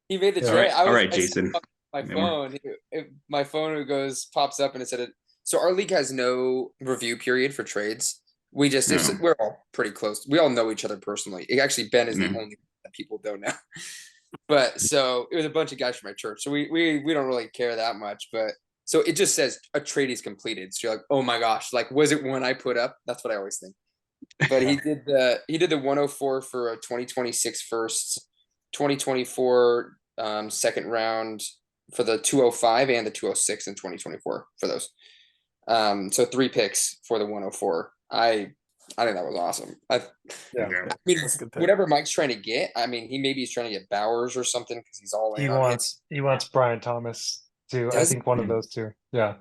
[SPEAKER 2] He made the
[SPEAKER 3] Yeah.
[SPEAKER 2] trade.
[SPEAKER 1] all right,
[SPEAKER 2] I
[SPEAKER 1] Jason.
[SPEAKER 2] saw my
[SPEAKER 1] No more.
[SPEAKER 2] phone. My phone pops up and it said, so our league has no review period for trades. We just
[SPEAKER 1] No.
[SPEAKER 2] we're all pretty close. We all know each other personally. Actually, Ben is the
[SPEAKER 1] No.
[SPEAKER 2] only that people don't know. But so it was a bunch of guys from my church. So we don't really care that much. But so it just says a trade is completed. So you're like, oh my gosh, like was it one I put up? That's what I always think. But he did the 104 for a 2026 first, 2024 second round for the 205 and the 206 in 2024 for those. So 3 picks for the 104. I think that was awesome.
[SPEAKER 3] Yeah.
[SPEAKER 2] I mean,
[SPEAKER 4] That's a good pick.
[SPEAKER 2] whatever Mike's trying to get, I mean, he's trying to get Bowers or something because he's all in
[SPEAKER 3] He
[SPEAKER 2] on him.
[SPEAKER 3] wants Brian Thomas too. I
[SPEAKER 2] Does
[SPEAKER 3] think one of those two. Yeah.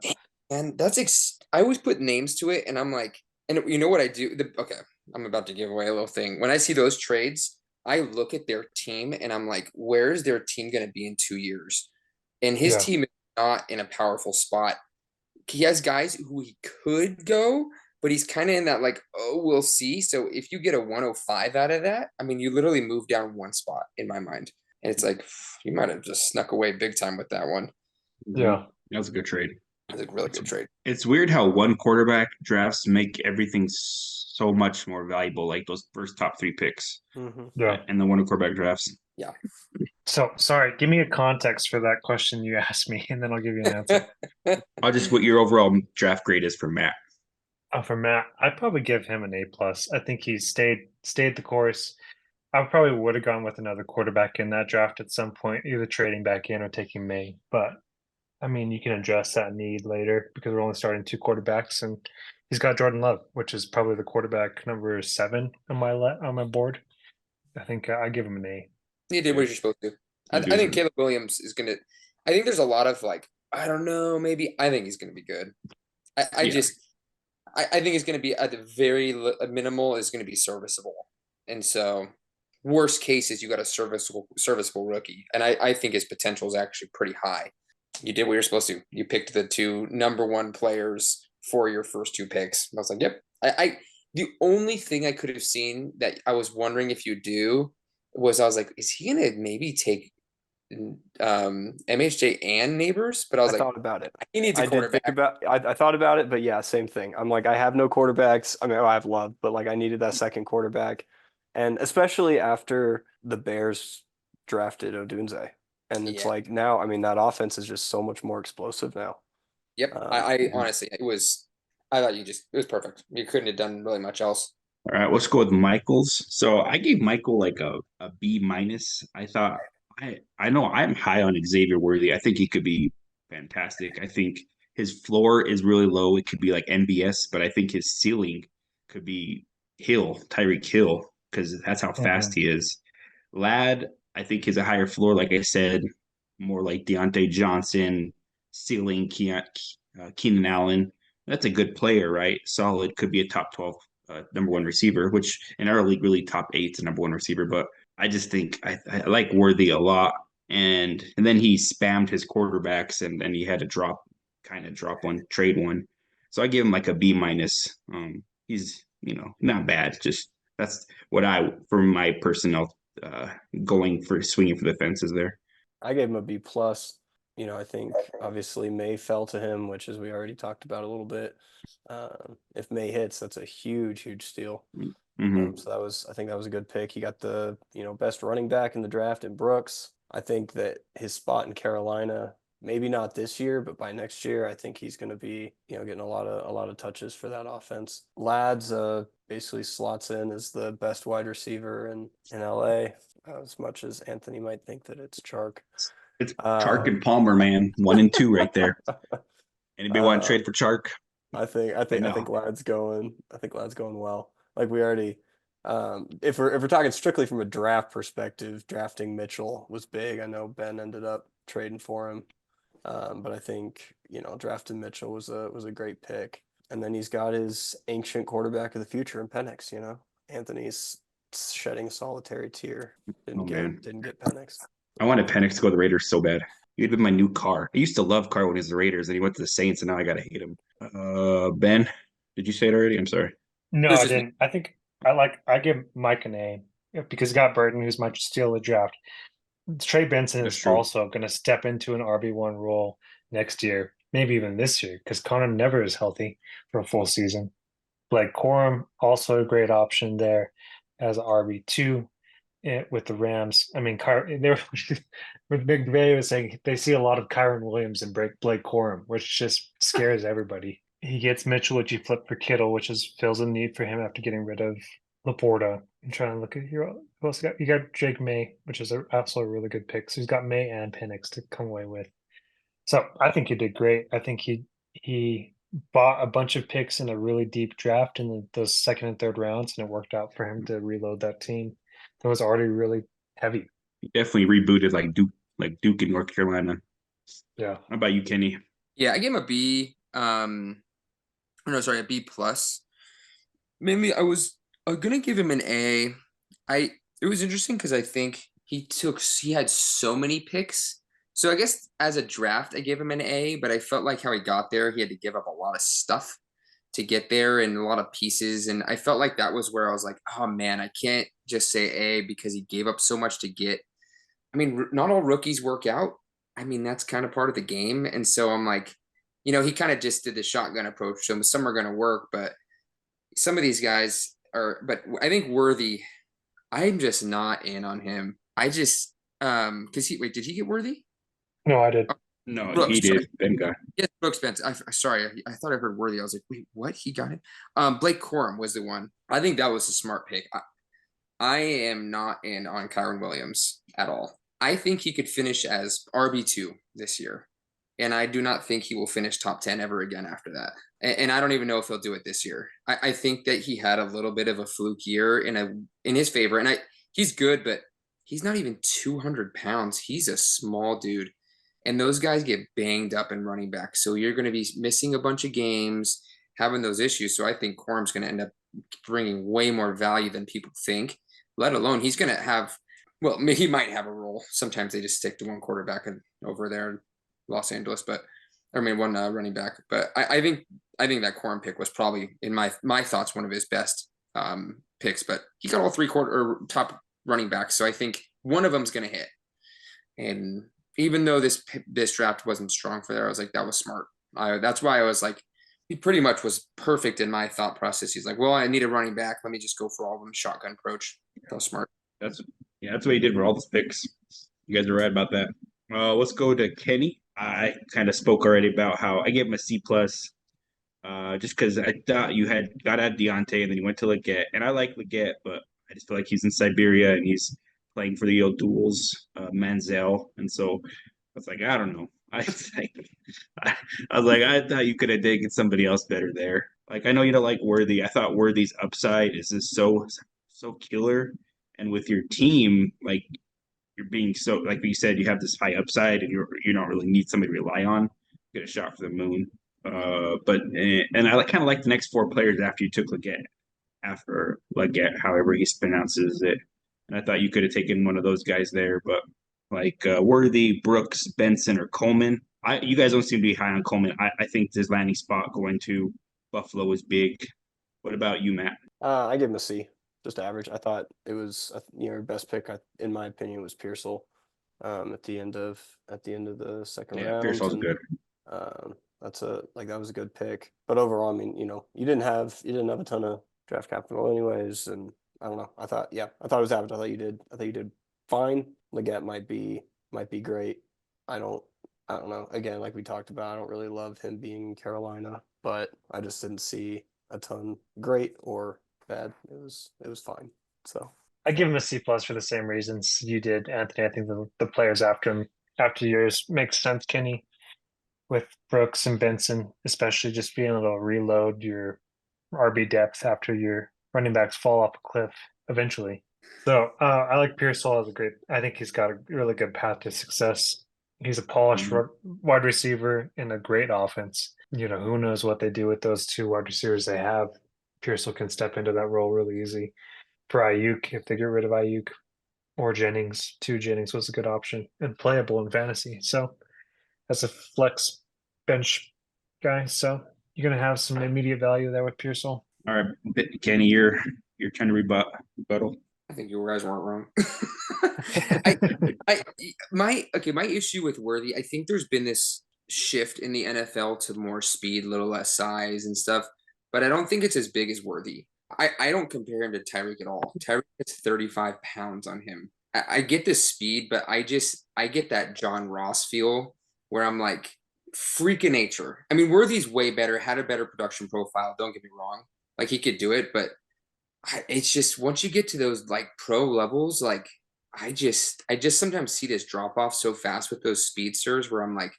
[SPEAKER 2] And I always put names to it, and I'm like, and you know what I do? Okay, I'm about to give away a little thing. When I see those trades, I look at their team and I'm like, where is their team going to be in 2 years? And his
[SPEAKER 3] Yeah.
[SPEAKER 2] team is not in a powerful spot. He has guys who he could go, but he's kind of in that like, oh, we'll see. So if you get a 105 out of that, I mean, you literally move down one spot in my mind. And it's like, you might have just snuck away big time with that one.
[SPEAKER 3] Yeah.
[SPEAKER 1] That was a good trade.
[SPEAKER 2] It's a really good trade.
[SPEAKER 1] It's weird how one quarterback drafts make everything so much more valuable, like those first top three picks
[SPEAKER 4] Mm-hmm.
[SPEAKER 3] Yeah.
[SPEAKER 1] and the one quarterback drafts.
[SPEAKER 3] So sorry, give me a context for that question you asked me, and then I'll give you an answer.
[SPEAKER 1] I'll just what your overall draft grade is for Matt.
[SPEAKER 3] For Matt, I'd probably give him an A+. I think he stayed the course. I probably would have gone with another quarterback in that draft at some point, either trading back in or taking May. But I mean, you can address that need later because we're only starting 2 quarterbacks, and he's got Jordan Love, which is probably the quarterback number 7 on my board. I think I give him an A.
[SPEAKER 2] He did what you're supposed to. I think Caleb Williams is gonna. I think there's a lot of like, I don't know, maybe I think he's gonna be good. I think he's gonna be at the very minimal is gonna be serviceable, and so worst case is you got a serviceable rookie, and I think his potential is actually pretty high. You did what you're supposed to. You picked the 2 number 1 players for your first 2 picks. I was like, yep. The only thing I could have seen that I was wondering if you do was I was like, is he gonna maybe take MHJ and Neighbors, but I was
[SPEAKER 4] I
[SPEAKER 2] like,
[SPEAKER 4] thought about it.
[SPEAKER 2] he needs a
[SPEAKER 4] I did think
[SPEAKER 2] quarterback.
[SPEAKER 4] about. I thought about it, but yeah, same thing. I'm like, I have no quarterbacks. I mean, I have Love, but like, I needed that second quarterback, and especially after the Bears drafted Odunze, and it's
[SPEAKER 2] Yeah.
[SPEAKER 4] like now, I mean, that offense is just so much more explosive now.
[SPEAKER 2] Yep.
[SPEAKER 4] Um,
[SPEAKER 2] I honestly, I thought it was perfect. You couldn't have done really much else.
[SPEAKER 1] All right, let's go with Michael's. So I gave Michael like a B minus. I thought I know I'm high on Xavier Worthy. I think he could be fantastic. I think his floor is really low. It could be like NBS, but I think his ceiling could be Tyreek Hill, because that's how fast
[SPEAKER 3] Mhm.
[SPEAKER 1] he is. Lad, I think is a higher floor, like I said, more like Deontay Johnson, ceiling Keenan Allen. That's a good player, right? Solid, could be a top 12 number one receiver, which in our league really top eight's a number one receiver. But I just think I like Worthy a lot, and then he spammed his quarterbacks, and then he had to drop one, trade one. So I give him like a B minus. He's not bad. Just that's what I for my personnel uh, swinging for the fences there.
[SPEAKER 4] I gave him a B plus. I think obviously May fell to him, which as we already talked about a little bit. If May hits, that's a huge, huge steal.
[SPEAKER 1] Mm-hmm.
[SPEAKER 4] So I think that was a good pick. He got the, best running back in the draft in Brooks. I think that his spot in Carolina, maybe not this year, but by next year, I think he's going to be, getting a lot of touches for that offense. Lads basically slots in as the best wide receiver in LA, as much as Anthony might think that it's Chark.
[SPEAKER 1] It's Chark
[SPEAKER 4] Um,
[SPEAKER 1] and Palmer, man. 1 and 2 right there. Anybody want to
[SPEAKER 4] uh,
[SPEAKER 1] trade for Chark?
[SPEAKER 4] I think I
[SPEAKER 1] I
[SPEAKER 4] think I
[SPEAKER 1] know.
[SPEAKER 4] think Lad's going. I think Lad's going well. Like we already, if we're talking strictly from a draft perspective, drafting Mitchell was big. I know Ben ended up trading for him, but I think drafting Mitchell was a great pick. And then he's got his ancient quarterback of the future in Penix. Anthony's shedding a solitary tear.
[SPEAKER 1] Oh man,
[SPEAKER 4] Didn't get Penix.
[SPEAKER 1] I wanted Penix to go to the Raiders so bad. He'd been my new car. I used to love Carr when he was the Raiders, and he went to the Saints, and now I gotta hate him. Ben, did you say it already? I'm sorry.
[SPEAKER 3] No,
[SPEAKER 2] It was
[SPEAKER 3] I
[SPEAKER 2] just me.
[SPEAKER 3] didn't. I give Mike an A because he got Burton, who's much steal the draft. Trey Benson
[SPEAKER 1] That's
[SPEAKER 3] is
[SPEAKER 1] true.
[SPEAKER 3] also going to step into an RB1 role next year, maybe even this year, because Connor never is healthy for a full season. Blake Corum, also a great option there as RB2 with the Rams. I mean, they're with Big Bay was saying they see a lot of Kyron Williams and Blake Corum, which just scares everybody. He gets Mitchell, which he flipped for Kittle, which fills a need for him after getting rid of Laporta. I'm trying to look at here. Who else got? You got Jake May, which is also a really good pick. So he's got May and Penix to come away with. So I think he did great. I think he bought a bunch of picks in a really deep draft in those second and third rounds, and it worked out for him to reload that team that was already really heavy.
[SPEAKER 1] He definitely rebooted like Duke in North Carolina.
[SPEAKER 3] Yeah.
[SPEAKER 1] How about you, Kenny?
[SPEAKER 2] Yeah, I gave him a B. No, sorry, a B plus. Mainly, I was gonna give him an A. It was interesting because I think he had so many picks. So I guess as a draft, I gave him an A, but I felt like how he got there, he had to give up a lot of stuff to get there and a lot of pieces. And I felt like that was where I was like, oh man, I can't just say A because he gave up so much to get. I mean, not all rookies work out. I mean, that's kind of part of the game. And so I'm like, he kind of just did the shotgun approach. So some are going to work, but some of these guys are, but I think Worthy, I'm just not in on him. Because did he get Worthy?
[SPEAKER 3] No, I did.
[SPEAKER 1] No,
[SPEAKER 2] Brooks,
[SPEAKER 1] he
[SPEAKER 2] sorry.
[SPEAKER 1] did. Ben got.
[SPEAKER 2] Yes, Brooks Spence. Sorry, I thought I heard Worthy. I was like, wait, what? He got it? Blake Corum was the one. I think that was a smart pick. I am not in on Kyron Williams at all. I think he could finish as RB2 this year. And I do not think he will finish top 10 ever again after that. And I don't even know if he'll do it this year. I think that he had a little bit of a fluke year in his favor. And he's good, but he's not even 200 pounds. He's a small dude. And those guys get banged up in running back. So you're going to be missing a bunch of games, having those issues. So I think Corum's going to end up bringing way more value than people think, let alone he's going to have, well, he might have a role. Sometimes they just stick to one quarterback over there in Los Angeles, one running back. But I think that Corum pick was probably, in my thoughts, one of his best picks. But he got all three top running backs. So I think one of them's going to hit. And even though this draft wasn't strong for there, I was like, that was smart. That's why I was like, he pretty much was perfect in my thought process. He's like, well, I need a running back. Let me just go for all of them. Shotgun approach. That was smart.
[SPEAKER 1] That's that's what he did for all the picks. You guys are right about that. Let's go to Kenny. I kind of spoke already about how I gave him a C plus. Just because I thought you had got at Deontay and then you went to Leggett, and I like Leggett, but I just feel like he's in Siberia and he's playing for the old duels, Manziel, and so I was like, I don't know. I, I was like, I thought you could have taken somebody else better there. Like, I know you don't like Worthy. I thought Worthy's upside is just so killer, and with your team, like you're being so like you said, you have this high upside, and you don't really need somebody to rely on. Get a shot for the moon. And I kind of like the next four players after you took Leggett, however he pronounces it. And I thought you could have taken one of those guys there, but like Worthy, Brooks, Benson, or Coleman. You guys don't seem to be high on Coleman. I think his landing spot going to Buffalo is big. What about you, Matt?
[SPEAKER 4] I give him a C, just average. I thought it was best pick. In my opinion, was Pearsall. At the end of the second round.
[SPEAKER 1] Pearsall's good.
[SPEAKER 4] That was a good pick. But overall, I mean, you didn't have a ton of draft capital anyways, and I don't know. I thought it was average. I thought you did fine. Leggett might be great. I don't know. Again, like we talked about, I don't really love him being in Carolina, but I just didn't see a ton great or bad. It was fine. So
[SPEAKER 3] I give him a C plus for the same reasons you did, Anthony. I think the players after him, after yours, makes sense, Kenny, with Brooks and Benson, especially just being able to reload your RB depth after your running backs fall off a cliff eventually. So I like Pearsall as I think he's got a really good path to success. He's a polished wide receiver in a great offense. Who knows what they do with those two wide receivers they have. Pearsall can step into that role really easy. For Ayuk, if they get rid of Ayuk, or Jennings, Jennings was a good option and playable in fantasy. So as a flex bench guy, so you're going to have some immediate value there with Pearsall.
[SPEAKER 1] All right, Kenny, you're trying to rebuttal.
[SPEAKER 2] I think you guys weren't wrong. My issue with Worthy, I think there's been this shift in the NFL to more speed, little less size and stuff, but I don't think it's as big as Worthy. I don't compare him to Tyreek at all. Tyreek has 35 pounds on him. I get the speed, but I get that John Ross feel where I'm like, freak of nature. I mean, Worthy's way better, had a better production profile. Don't get me wrong. Like he could do it, but it's just once you get to those like pro levels, like I just sometimes see this drop off so fast with those speedsters where I'm like,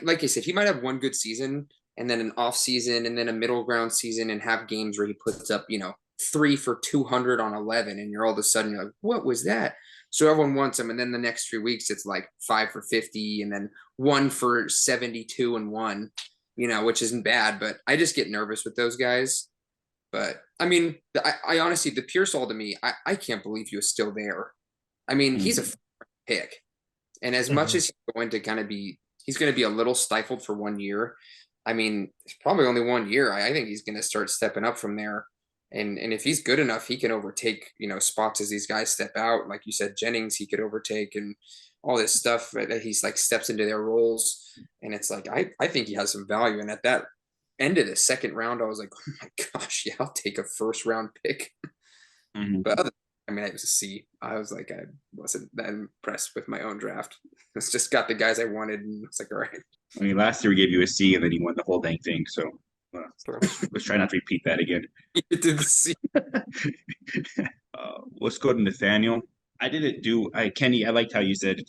[SPEAKER 2] like I said, he might have one good season and then an off season and then a middle ground season and have games where he puts up, 3 for 200 on 11. And you're all of a sudden, you're like, what was that? So everyone wants him. And then the next 3 weeks, it's like 5 for 50 and then 1 for 72 and 1, which isn't bad, but I just get nervous with those guys. But I mean, I honestly, the Pearsall to me, I can't believe he was still there. I mean, he's a pick. And as much as he's going to be a little stifled for 1 year. I mean, it's probably only 1 year. I think he's going to start stepping up from there. And if he's good enough, he can overtake, spots as these guys step out. Like you said, Jennings, he could overtake and all this stuff that he's like steps into their roles. And it's like, I think he has some value. And at that end of the second round, I was like, oh my gosh, yeah, I'll take a first round pick. But I was a C. I was like, I wasn't that impressed with my own draft. It's just got the guys I wanted, and it's like, all right.
[SPEAKER 1] I mean, last year we gave you a C, and then you won the whole dang thing. So let's try not to repeat that again.
[SPEAKER 2] You did the C.
[SPEAKER 1] Let's go to Nathaniel. Kenny, I liked how you said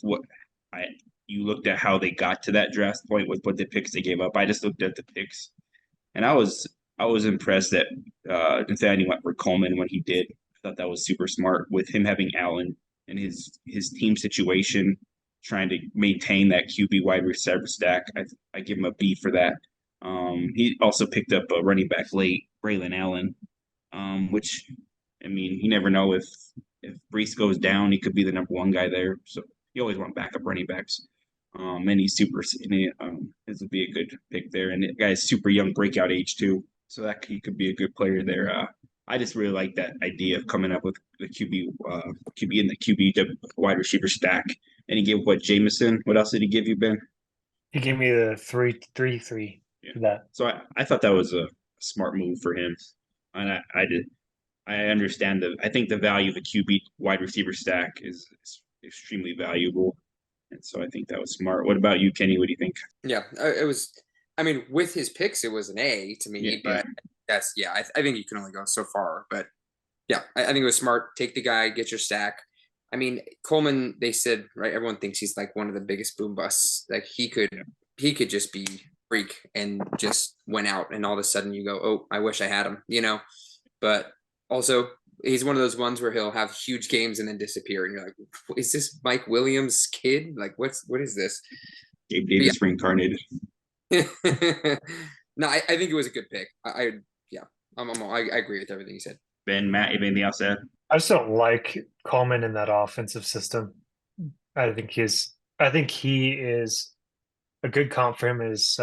[SPEAKER 1] you looked at how they got to that draft point with what the picks they gave up. I just looked at the picks, and I was impressed that Nathaniel went for Coleman when he did. I thought that was super smart with him having Allen and his team situation, trying to maintain that QB wide receiver stack. I give him a B for that. He also picked up a running back late, Braylon Allen, which, I mean, you never know if Brees goes down, he could be the number one guy there. So you always want backup running backs. And he's this would be a good pick there. And the guy's super young, breakout age too. So that he could be a good player there. I just really like that idea of coming up with the QB in the QB wide receiver stack And he gave what, Jameson? What else did he give you, Ben?
[SPEAKER 3] He gave me the 3-3-3
[SPEAKER 1] Yeah.
[SPEAKER 3] for that.
[SPEAKER 1] So I thought that was a smart move for him. And I did. I understand I think the value of the QB wide receiver stack is extremely valuable. And so I think that was smart. What about you, Kenny? What do you think?
[SPEAKER 2] Yeah, it was. I mean, with his picks, it was an A to me.
[SPEAKER 1] Yeah,
[SPEAKER 2] but that's I think you can only go so far. But yeah, I think it was smart. Take the guy, get your stack. I mean, Coleman. They said right. Everyone thinks he's like one of the biggest boom busts. Like he could just be freak and just went out, and all of a sudden you go, oh, I wish I had him. But also he's one of those ones where he'll have huge games and then disappear, and you're like, is this Mike Williams' kid? Like, what is this?
[SPEAKER 1] Gabe Davis reincarnated.
[SPEAKER 2] No, I think it was a good pick. I agree with everything you said.
[SPEAKER 1] Ben, Matt, you have anything else to add?
[SPEAKER 3] I just don't like Coleman in that offensive system. I think he is a good comp for him is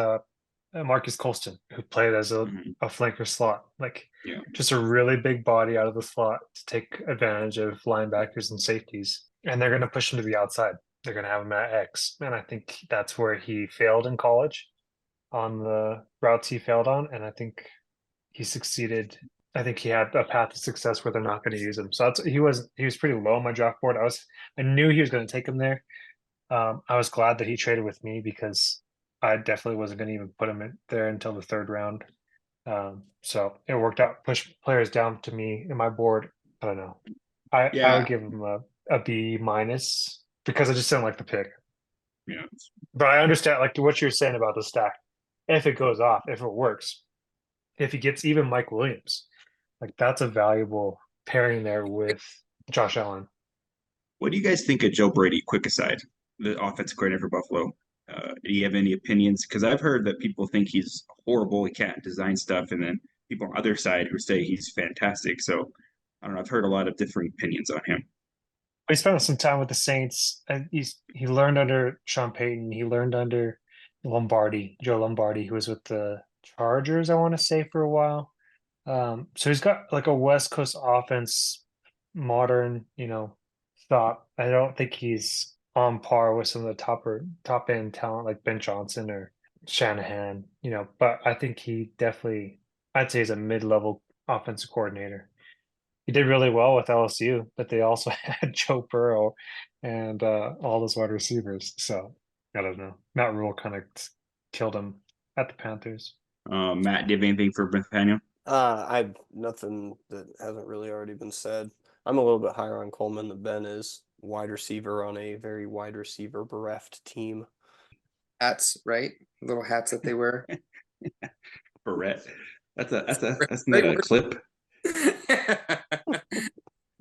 [SPEAKER 3] Marcus Colston, who played as a flanker slot, like just a really big body out of the slot to take advantage of linebackers and safeties. And they're going to push him to the outside. They're going to have him at X. And I think that's where he failed in college on the routes he failed on. And I think he succeeded. I think he had a path to success where they're not going to use him. So he was pretty low on my draft board. I knew he was going to take him there. I was glad that he traded with me because I definitely wasn't going to even put him in there until the third round. So it worked out. Push players down to me in my board. I don't know. I would give him a B minus because I just didn't like the pick.
[SPEAKER 1] Yeah.
[SPEAKER 3] But I understand like what you're saying about the stack. If it goes off, if it works, if he gets even Mike Williams, like that's a valuable pairing there with Josh Allen.
[SPEAKER 1] What do you guys think of Joe Brady? Quick aside, the offensive coordinator for Buffalo. Do you have any opinions? Because I've heard that people think he's horrible. He can't design stuff, and then people on the other side who say he's fantastic. So I don't know. I've heard a lot of different opinions on him.
[SPEAKER 3] He spent some time with the Saints. And he learned under Sean Payton. He learned under Joe Lombardi, who was with the Chargers, I want to say, for a while. So he's got like a West Coast offense, modern, thought. I don't think he's on par with some of the top end talent like Ben Johnson or Shanahan, but I think I'd say he's a mid-level offensive coordinator. He did really well with LSU, but they also had Joe Burrow and all those wide receivers. So I don't know. Matt Rule kind of killed him at the Panthers.
[SPEAKER 1] Matt, do you have anything for Nathaniel?
[SPEAKER 4] I've nothing that hasn't really already been said. I'm a little bit higher on Coleman than Ben is. Wide receiver on a very wide receiver bereft team.
[SPEAKER 2] Hats, right? Little hats that they wear.
[SPEAKER 1] Barrett. That's not a clip.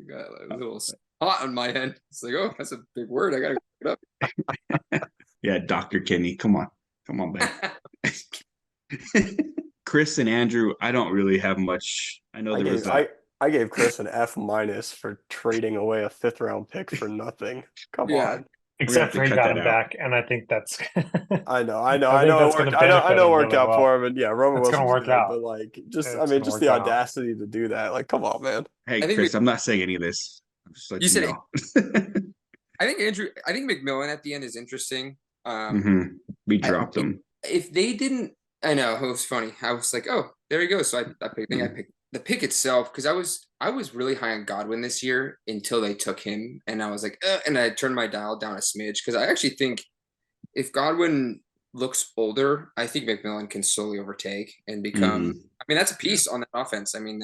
[SPEAKER 2] Got a little spot on my head. It's like, oh, that's a big word. I gotta look it up.
[SPEAKER 1] Yeah, Dr. Kenny. Come on, Ben. Chris and Andrew, I don't really have much. I know there was
[SPEAKER 4] I gave Chris an F minus for trading away a 5th round pick for nothing. Come on.
[SPEAKER 3] Except for he got him back, and I think that's.
[SPEAKER 4] I know it worked out for him, and yeah, Roman was going to work out. But like, just the audacity to do that. Like, come on, man.
[SPEAKER 1] Hey, Chris, I'm not saying any of this. I'm just like, you said.
[SPEAKER 2] I think McMillan at the end is interesting.
[SPEAKER 1] We dropped him.
[SPEAKER 2] If they didn't, I know it was funny. I was like, oh, there he goes. So I picked the pick itself because I was really high on Godwin this year until they took him, and I was like, and I turned my dial down a smidge because I actually think if Godwin looks older, I think McMillan can slowly overtake and become. I mean, that's a piece on that offense. I mean,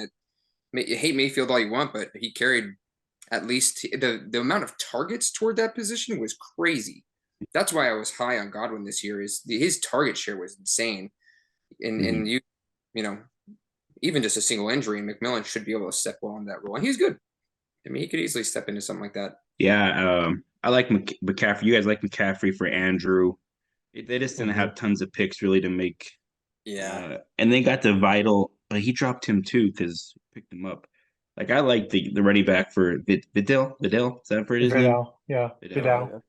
[SPEAKER 2] you hate Mayfield all you want, but he carried at least the amount of targets toward that position was crazy. That's why I was high on Godwin this year. His target share was insane, and you know. Even just a single injury, and McMillan should be able to step well into that role. And he's good. I mean, he could easily step into something like that.
[SPEAKER 1] Yeah, I like McCaffrey. You guys like McCaffrey for Andrew. They just didn't have tons of picks really to make.
[SPEAKER 2] Yeah.
[SPEAKER 1] And they got the Vital, but he dropped him too because he picked him up. Like, I like the running back for Vidal. Is that for his name?
[SPEAKER 3] Yeah, Vidal.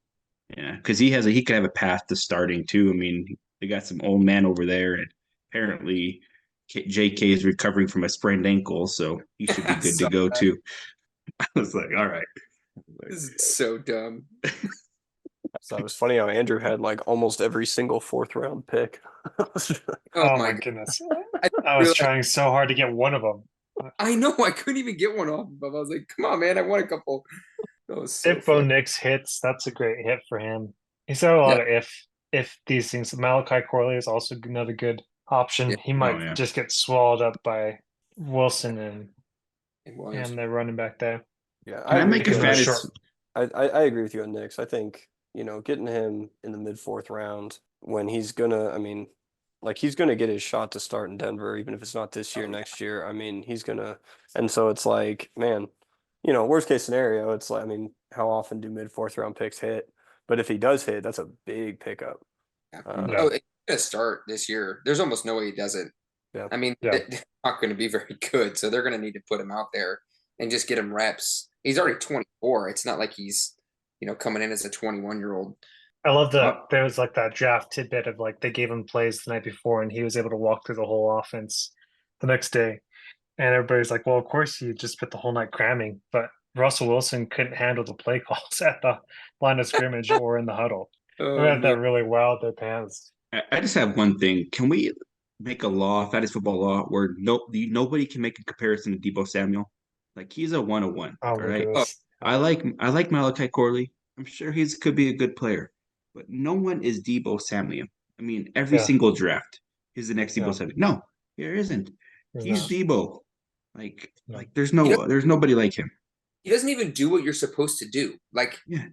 [SPEAKER 1] Yeah, because he could have a path to starting too. I mean, they got some old man over there, and apparently – JK is recovering from a sprained ankle, so he should be good to go too. I was like, all right.
[SPEAKER 2] This is so dumb.
[SPEAKER 4] So it was funny how Andrew had like almost every single 4th-round pick.
[SPEAKER 3] Oh
[SPEAKER 2] my
[SPEAKER 3] my
[SPEAKER 2] God.
[SPEAKER 3] goodness.
[SPEAKER 2] I
[SPEAKER 3] I was
[SPEAKER 2] realized,
[SPEAKER 3] trying so hard to get one of them.
[SPEAKER 2] I know I couldn't even get one off of him. I was like, come on, man, I want a couple. That was so
[SPEAKER 3] If Bo
[SPEAKER 2] fun.
[SPEAKER 3] Nix hits, that's a great hit for him. He's had a lot
[SPEAKER 2] Yeah,
[SPEAKER 3] of if these things. Malachi Corley is also another good
[SPEAKER 2] yeah,
[SPEAKER 3] option. He
[SPEAKER 1] Oh
[SPEAKER 3] might
[SPEAKER 1] yeah.
[SPEAKER 3] just get swallowed up by Wilson
[SPEAKER 2] it was.
[SPEAKER 3] and they're running back there.
[SPEAKER 4] Yeah, I
[SPEAKER 1] Can I
[SPEAKER 4] agree
[SPEAKER 1] make
[SPEAKER 4] with
[SPEAKER 1] a
[SPEAKER 3] Because
[SPEAKER 4] you
[SPEAKER 3] of the
[SPEAKER 4] on.
[SPEAKER 3] short.
[SPEAKER 1] fantasy?
[SPEAKER 4] I agree with you on Knicks. I think, getting him in the mid 4th round when he's gonna, I mean, like he's gonna get his shot to start in Denver, even if it's not this year,
[SPEAKER 2] Oh, yeah.
[SPEAKER 4] next year. I mean, he's gonna, and so it's like, man, worst case scenario, it's like, I mean, how often do mid 4th round picks hit? But if he does hit, that's a big pickup.
[SPEAKER 2] Yeah.
[SPEAKER 3] Yeah.
[SPEAKER 2] Oh,
[SPEAKER 4] Um,
[SPEAKER 2] it's gonna start this year. There's almost no way he doesn't.
[SPEAKER 4] yeah,
[SPEAKER 2] I mean,
[SPEAKER 3] Yeah.
[SPEAKER 2] they're not going to be very good, so they're going to need to put him out there and just get him reps. He's already 24. It's not like he's, coming in as a 21-year-old.
[SPEAKER 3] I love
[SPEAKER 1] Uh,
[SPEAKER 3] that there was like that draft tidbit of like they gave him plays the night before and he was able to walk through the whole offense the next day. And everybody's like, well, of course you just spent the whole night cramming, but Russell Wilson couldn't handle the play calls at the line of scrimmage or in the huddle. And
[SPEAKER 2] Oh
[SPEAKER 3] that
[SPEAKER 2] man,
[SPEAKER 3] really wowed their pants.
[SPEAKER 1] I just have one thing. Can we make a law, fantasy football law, where nobody can make a comparison to Debo Samuel? Like he's a 101.
[SPEAKER 3] Oh
[SPEAKER 1] All
[SPEAKER 3] my
[SPEAKER 1] right.
[SPEAKER 2] oh,
[SPEAKER 3] goodness.
[SPEAKER 1] I like Malachi Corley. I'm sure he's could be a good player, but no one is Debo Samuel. I mean, every
[SPEAKER 3] Yeah,
[SPEAKER 1] single draft is the next Debo
[SPEAKER 3] yeah,
[SPEAKER 1] Samuel. No, there isn't.
[SPEAKER 3] he's
[SPEAKER 1] He's
[SPEAKER 3] not.
[SPEAKER 1] Debo. Like
[SPEAKER 3] No.
[SPEAKER 1] like there's
[SPEAKER 2] he
[SPEAKER 1] no
[SPEAKER 2] doesn't,
[SPEAKER 1] there's nobody like him.
[SPEAKER 2] he doesn't even do what you're supposed to do. Like
[SPEAKER 1] Yeah.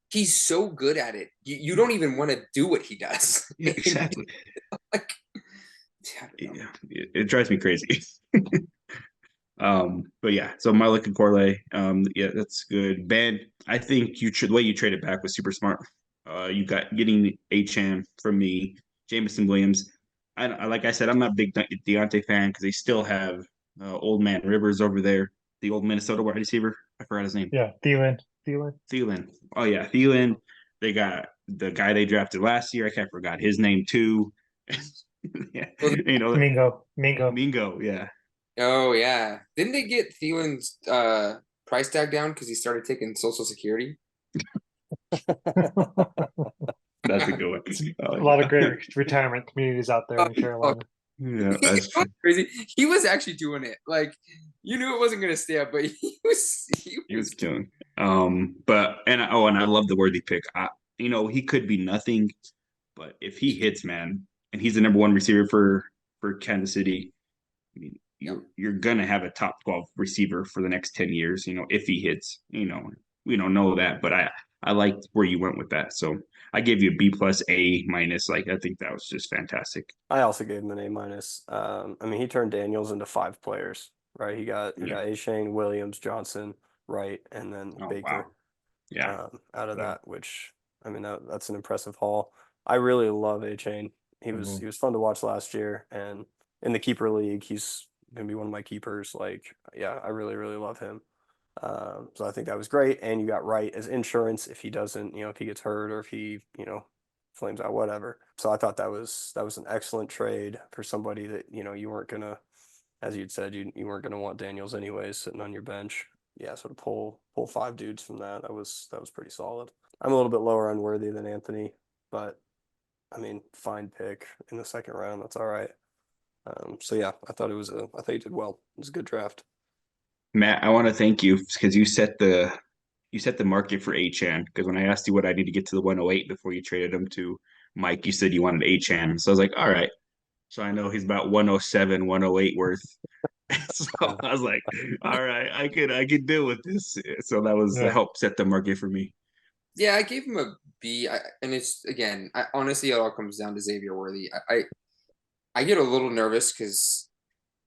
[SPEAKER 2] he's so good at it. You don't even want to do what he does.
[SPEAKER 1] Yeah, exactly.
[SPEAKER 2] Like, I don't know.
[SPEAKER 1] Yeah, it drives me crazy. But yeah, so Malik and Corley, yeah, that's good. Ben, I think the way you traded back was super smart. You got getting Achan from me, Jameson Williams. Like I said, I'm not a big Deontay fan because they still have old man Rivers over there, the old Minnesota wide receiver. I forgot his name.
[SPEAKER 3] Yeah, Thielen.
[SPEAKER 1] Thielen. Oh yeah, Thielen. They got the guy they drafted last year. I can't forgot his name too. Yeah,
[SPEAKER 2] Well,
[SPEAKER 3] Mingo.
[SPEAKER 1] Mingo. Yeah,
[SPEAKER 2] oh yeah, didn't they get Thielen's price tag down because he started taking Social Security?
[SPEAKER 1] that's a good one. I
[SPEAKER 3] A
[SPEAKER 1] like
[SPEAKER 3] lot of
[SPEAKER 1] that.
[SPEAKER 3] great retirement communities out there
[SPEAKER 2] Oh,
[SPEAKER 3] in Carolina.
[SPEAKER 1] Yeah,
[SPEAKER 2] it
[SPEAKER 1] that's
[SPEAKER 2] was
[SPEAKER 1] true.
[SPEAKER 2] crazy. He was actually doing it. Like you knew it wasn't gonna stay up, but he
[SPEAKER 1] He was
[SPEAKER 2] was
[SPEAKER 1] killing. And I love the worthy pick. He could be nothing, but if he hits, man, and he's the number one receiver for Kansas City, I mean,
[SPEAKER 2] yeah.
[SPEAKER 1] you're gonna have a top 12 receiver for the next 10 years. If he hits, we don't know that, but I liked where you went with that. So I gave you a B plus A minus. Like I think that was just fantastic.
[SPEAKER 4] I also gave him an A minus. I mean, he turned Daniels into 5 players, right? He
[SPEAKER 1] Yeah.
[SPEAKER 4] got A. Shane, Williams, Johnson, Wright, and then
[SPEAKER 1] Oh wow.
[SPEAKER 4] Baker
[SPEAKER 1] Yeah.
[SPEAKER 4] out of
[SPEAKER 3] Yeah.
[SPEAKER 4] that. Which I mean, that's an impressive haul. I really love A. Chain. He
[SPEAKER 3] Mhm.
[SPEAKER 4] was fun to watch last year, and in the keeper league, he's gonna be one of my keepers. Like, yeah, I really really love him. So I think that was great. And you got Wright as insurance if he doesn't, if he gets hurt or if he, flames out, whatever. So I thought that was an excellent trade for somebody that, you weren't gonna, as you'd said, you weren't gonna want Daniels anyways sitting on your bench. Yeah, so to pull 5 dudes from that was pretty solid. I'm a little bit lower on Worthy than Anthony, but I mean, fine pick in the 2nd round. That's all right. So yeah, I thought you did well. It was a good draft.
[SPEAKER 1] Matt, I want to thank you because you set the market for Achan. Because when I asked you what I need to get to the 108 before you traded him to Mike, you said you wanted Achan. So I was like, all right. So I know he's about 107, 108 worth. So
[SPEAKER 3] Yeah.
[SPEAKER 1] I was like, all right, I could deal with this. So that was
[SPEAKER 3] Yeah.
[SPEAKER 1] help set the market for me.
[SPEAKER 2] Yeah, I gave him a B. And it's again, honestly, it all comes down to Xavier Worthy. I get a little nervous because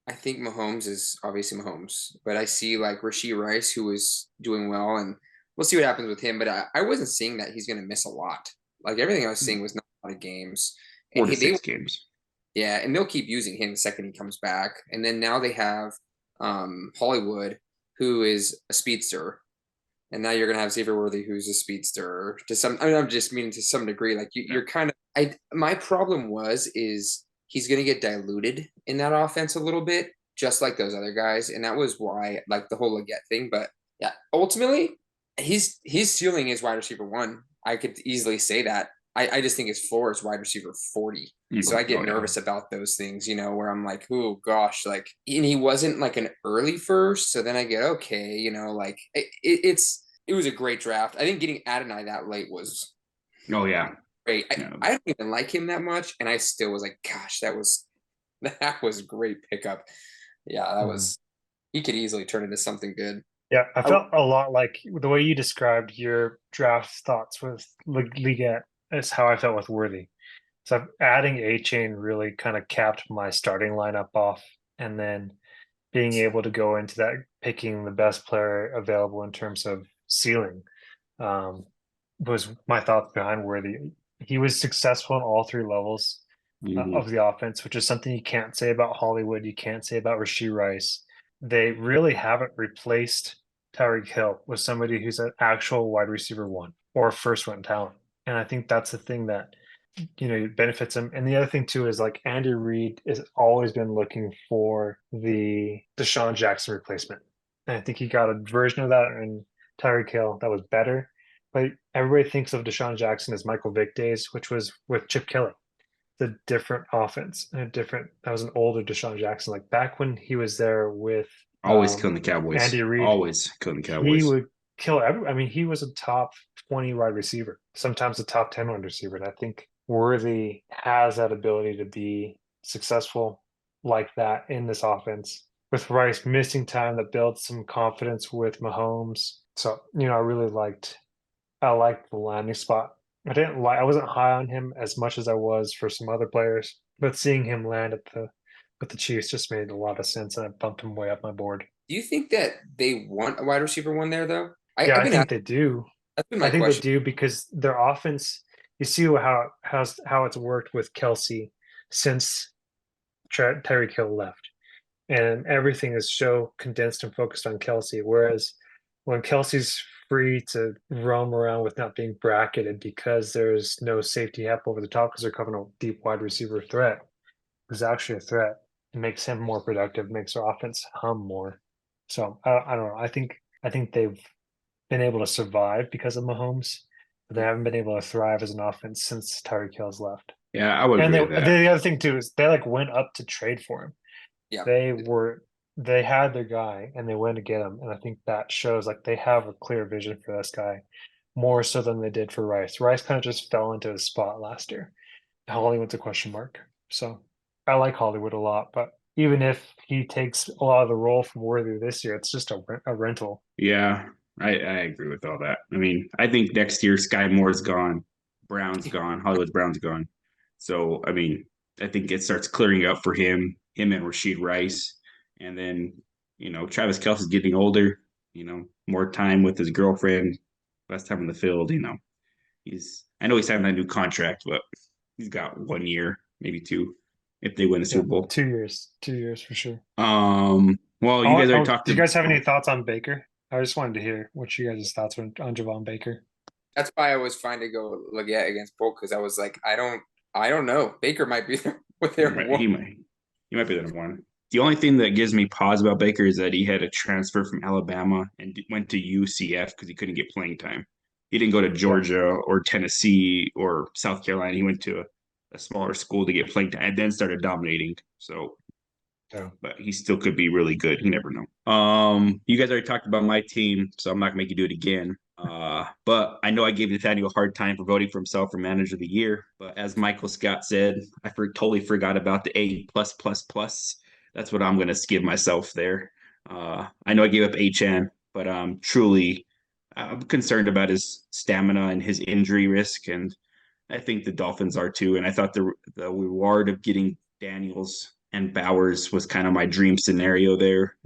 [SPEAKER 2] I think Mahomes is obviously Mahomes, but I see like Rashee Rice, who is doing well, and we'll see what happens with him. But I wasn't seeing that he's going to miss a lot. Like everything I was seeing was not a lot of games, and
[SPEAKER 1] Four to
[SPEAKER 2] they
[SPEAKER 1] six games.
[SPEAKER 2] yeah, and they'll keep using him the second he comes back. And then now they have Hollywood, who is a speedster, and now you're gonna have Xavier Worthy, who's a speedster. To some, I mean, I'm just meaning to some degree. Like
[SPEAKER 1] Yeah.
[SPEAKER 2] you're kind of. My problem is he's gonna get diluted in that offense a little bit, just like those other guys, and that was why like the whole Leggett thing. But yeah, ultimately, his ceiling is wide receiver 1. I could easily say that. I just think his floor is wide receiver 40. So I get nervous about those things, where I'm like, oh gosh, like, and he wasn't like an early first. So then I get, okay, like it was a great draft. I think getting Adonai that late was
[SPEAKER 1] Oh yeah.
[SPEAKER 2] great.
[SPEAKER 1] Yeah.
[SPEAKER 2] I don't even like him that much. And I still was like, gosh, that was a great pickup. Yeah, he could easily turn into something good.
[SPEAKER 3] Yeah, I felt a lot like the way you described your draft thoughts with Liga is how I felt with Worthy. So adding A Chain really kind of capped my starting lineup off, and then being able to go into that picking the best player available in terms of ceiling was my thoughts behind Worthy. He was successful in all three levels of the offense, which is something you can't say about Hollywood. You can't say about Rashee Rice. They really haven't replaced Tyreek Hill with somebody who's an actual wide receiver one or first one talent. And I think that's the thing that benefits him. And the other thing too is like Andy Reid has always been looking for the Deshaun Jackson replacement. And I think he got a version of that in Tyreek Hill that was better. But everybody thinks of Deshaun Jackson as Michael Vick days, which was with Chip Kelly. The different offense and that was an older Deshaun Jackson. Like back when he was there with
[SPEAKER 1] always killing the Cowboys.
[SPEAKER 3] Andy Reid,
[SPEAKER 1] always killing the Cowboys.
[SPEAKER 3] He would kill every. I mean, he was a top 20 wide receiver, sometimes a top 10 wide receiver. And I think Worthy has that ability to be successful like that in this offense. With Rice missing time, that builds some confidence with Mahomes. So I liked the landing spot. I wasn't high on him as much as I was for some other players, but seeing him land with the Chiefs just made a lot of sense, and I bumped him way up my board.
[SPEAKER 2] Do you think that they want a wide receiver one there though?
[SPEAKER 3] I think they do.
[SPEAKER 2] That's been my
[SPEAKER 3] question.
[SPEAKER 2] They
[SPEAKER 3] do because their offense. You see how it's worked with Kelsey since Tyreek Hill left, and everything is so condensed and focused on Kelsey. Whereas when Kelsey's free to roam around with not being bracketed because there's no safety up over the top because they're covering a deep wide receiver threat, who's actually a threat, it makes him more productive, makes their offense hum more. So I don't know. I think they've been able to survive because of Mahomes, but they haven't been able to thrive as an offense since Tyreek Hill's left.
[SPEAKER 1] Yeah, I would agree with that.
[SPEAKER 3] The other thing too is they went up to trade for him.
[SPEAKER 2] Yeah.
[SPEAKER 3] They had their guy and they went to get him. And I think that shows they have a clear vision for this guy more so than they did for Rice. Rice kind of just fell into his spot last year. Hollywood's a question mark. So I like Hollywood a lot, but even if he takes a lot of the role from Worthy this year, it's just a rental.
[SPEAKER 1] Yeah, I agree with all that. I mean, I think next year Sky Moore's gone, Brown's gone, Hollywood Brown's gone. So, I mean, I think it starts clearing up for him and Rashee Rice. And then, Travis Kelce's getting older, more time with his girlfriend, less time in the field, I know he's having that new contract, but he's got 1 year, maybe two, if they win the Super Bowl.
[SPEAKER 3] 2 years for sure.
[SPEAKER 1] Well, you guys already talked.
[SPEAKER 3] Do you guys have any thoughts on Baker? I just wanted to hear what you guys' thoughts were on Javon Baker.
[SPEAKER 2] That's why I was fine to go Leggett against Polk because I was like, I don't know. Baker might be with their one.
[SPEAKER 1] He might be the one. The only thing that gives me pause about Baker is that he had a transfer from Alabama and went to UCF because he couldn't get playing time. He didn't go to Georgia or Tennessee or South Carolina. He went to a smaller school to get playing time and then started dominating. So, but he still could be really good. You never know. You guys already talked about my team, so I'm not gonna make you do it again. But I know I gave Nathaniel a hard time for voting for himself for Manager of the Year. But as Michael Scott said, I totally forgot about the A+++. That's what I'm gonna give myself there. I know I gave up HN, but truly, I'm concerned about his stamina and his injury risk, and I think the Dolphins are too. And I thought the reward of getting Daniels and Bowers was kind of my dream scenario there.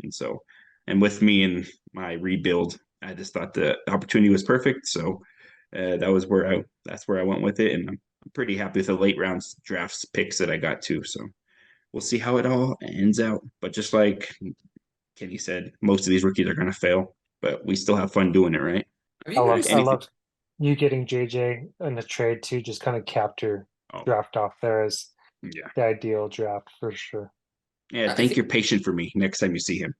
[SPEAKER 1] And with me and my rebuild, I just thought the opportunity was perfect. So that's where I went with it. And I'm pretty happy with the late rounds drafts picks that I got too. So we'll see how it all ends out. But just like Kenny said, most of these rookies are going to fail, but we still have fun doing it, right?
[SPEAKER 3] I love you getting JJ in the trade too. Just kind of capped your draft off there as the ideal draft for sure.
[SPEAKER 1] Yeah, thank your patience for me next time you see him.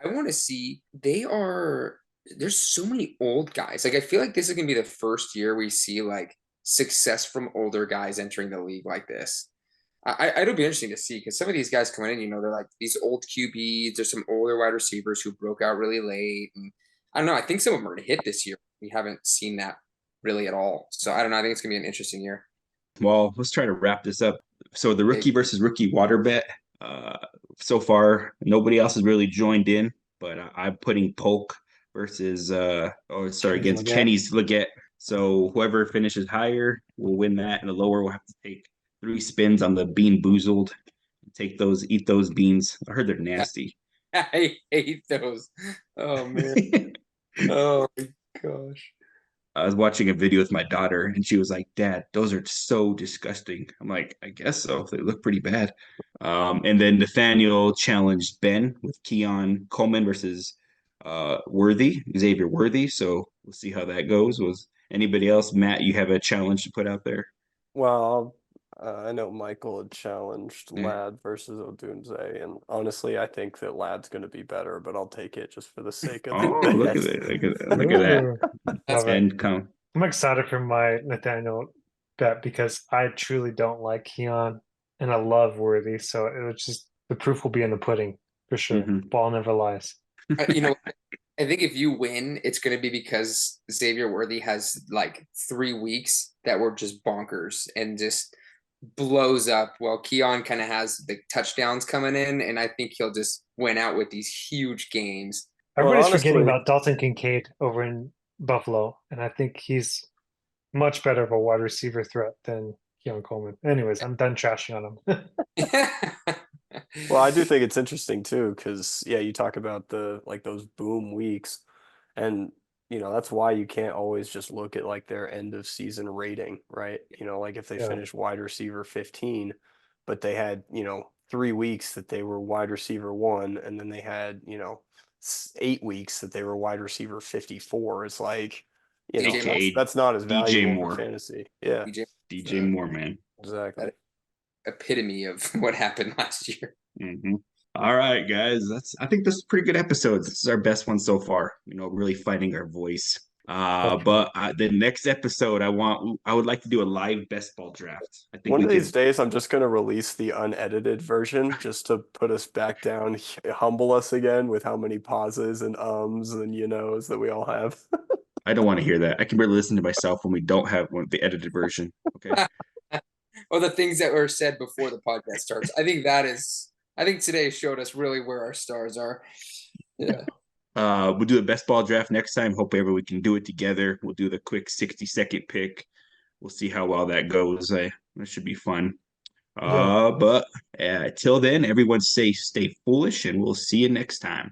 [SPEAKER 2] I want to see there's so many old guys. Like I feel like this is gonna be the first year we see like success from older guys entering the league like this. It'll be interesting to see because some of these guys coming in, they're like these old QBs. There's some older wide receivers who broke out really late, and I don't know. I think some of them are gonna hit this year. We haven't seen that really at all. So I don't know. I think it's gonna be an interesting year.
[SPEAKER 1] Well, let's try to wrap this up. So the rookie
[SPEAKER 2] Big.
[SPEAKER 1] versus rookie water bet. Uh, so far, nobody else has really joined in, but I'm putting Polk versus against
[SPEAKER 3] Leggett.
[SPEAKER 1] Kenny's Leggett. So whoever finishes higher will win that, and the lower will have to take 3 spins on the Bean Boozled. Eat those beans. I heard they're nasty.
[SPEAKER 2] I hate those. Oh man. Oh my gosh.
[SPEAKER 1] I was watching a video with my daughter, and she was like, "Dad, those are so disgusting." I'm like, "I guess so. They look pretty bad." And then Nathaniel challenged Ben with Keon Coleman versus Xavier Worthy. So we'll see how that goes. Was anybody else, Matt? You have a challenge to put out there?
[SPEAKER 4] Well, I know Michael had challenged
[SPEAKER 1] Yeah.
[SPEAKER 4] Lad versus Odunze, and honestly, I think that Lad's going to be better, but I'll take it just for the sake of the
[SPEAKER 1] Oh, look at
[SPEAKER 4] bet.
[SPEAKER 1] it! Look at that!
[SPEAKER 3] Ooh,
[SPEAKER 2] That's
[SPEAKER 3] love it.
[SPEAKER 1] And come.
[SPEAKER 3] I'm excited for my Nathaniel bet because I truly don't like Keon and I love Worthy. So it was just the proof will be in the pudding for sure.
[SPEAKER 1] Mhm.
[SPEAKER 3] Ball never lies.
[SPEAKER 2] I think if you win, it's going to be because Xavier Worthy has like 3 weeks that were just bonkers and just blows up. While Keon kind of has the touchdowns coming in, and I think he'll just win out with these huge games.
[SPEAKER 4] Well,
[SPEAKER 3] Everybody's forgetting
[SPEAKER 4] honestly,
[SPEAKER 3] about Dalton Kincaid over in Buffalo, and I think he's much better of a wide receiver threat than Keon Coleman. Anyways, I'm done trashing on him.
[SPEAKER 4] well, I do think it's interesting too, because yeah, you talk about those boom weeks, and that's why you can't always just look at like their end of season rating, right? Like if they
[SPEAKER 3] Yeah.
[SPEAKER 4] finish wide receiver 15, but they had 3 weeks that they were wide receiver 1, and then they had 8 weeks that they were wide receiver 54. It's like
[SPEAKER 2] DJ
[SPEAKER 1] Moore.
[SPEAKER 4] that's not as
[SPEAKER 1] DJ
[SPEAKER 4] valuable
[SPEAKER 1] Moore.
[SPEAKER 4] for fantasy. Yeah,
[SPEAKER 1] DJ Moore, man.
[SPEAKER 4] exactly.
[SPEAKER 2] Epitome of what happened last year.
[SPEAKER 1] Mm-hmm. All right, guys. I think this is a pretty good episode. This is our best one so far. Really finding our voice. But the next episode, I would like to do a live best ball draft. I think
[SPEAKER 4] One
[SPEAKER 1] we
[SPEAKER 4] of these
[SPEAKER 1] could.
[SPEAKER 4] days, I'm just going to release the unedited version just to put us back down, humble us again with how many pauses and ums and knows that we all have.
[SPEAKER 1] I don't want to hear that. I can barely listen to myself when we don't have the edited version. Okay.
[SPEAKER 2] Or the things that were said before the podcast starts. I think today showed us really where our stars are. Yeah.
[SPEAKER 1] We'll do a best ball draft next time. Hopefully, we can do it together. We'll do the quick 60-second pick. We'll see how well that goes. That should be fun. But till then, everyone stay foolish, and we'll see you next time.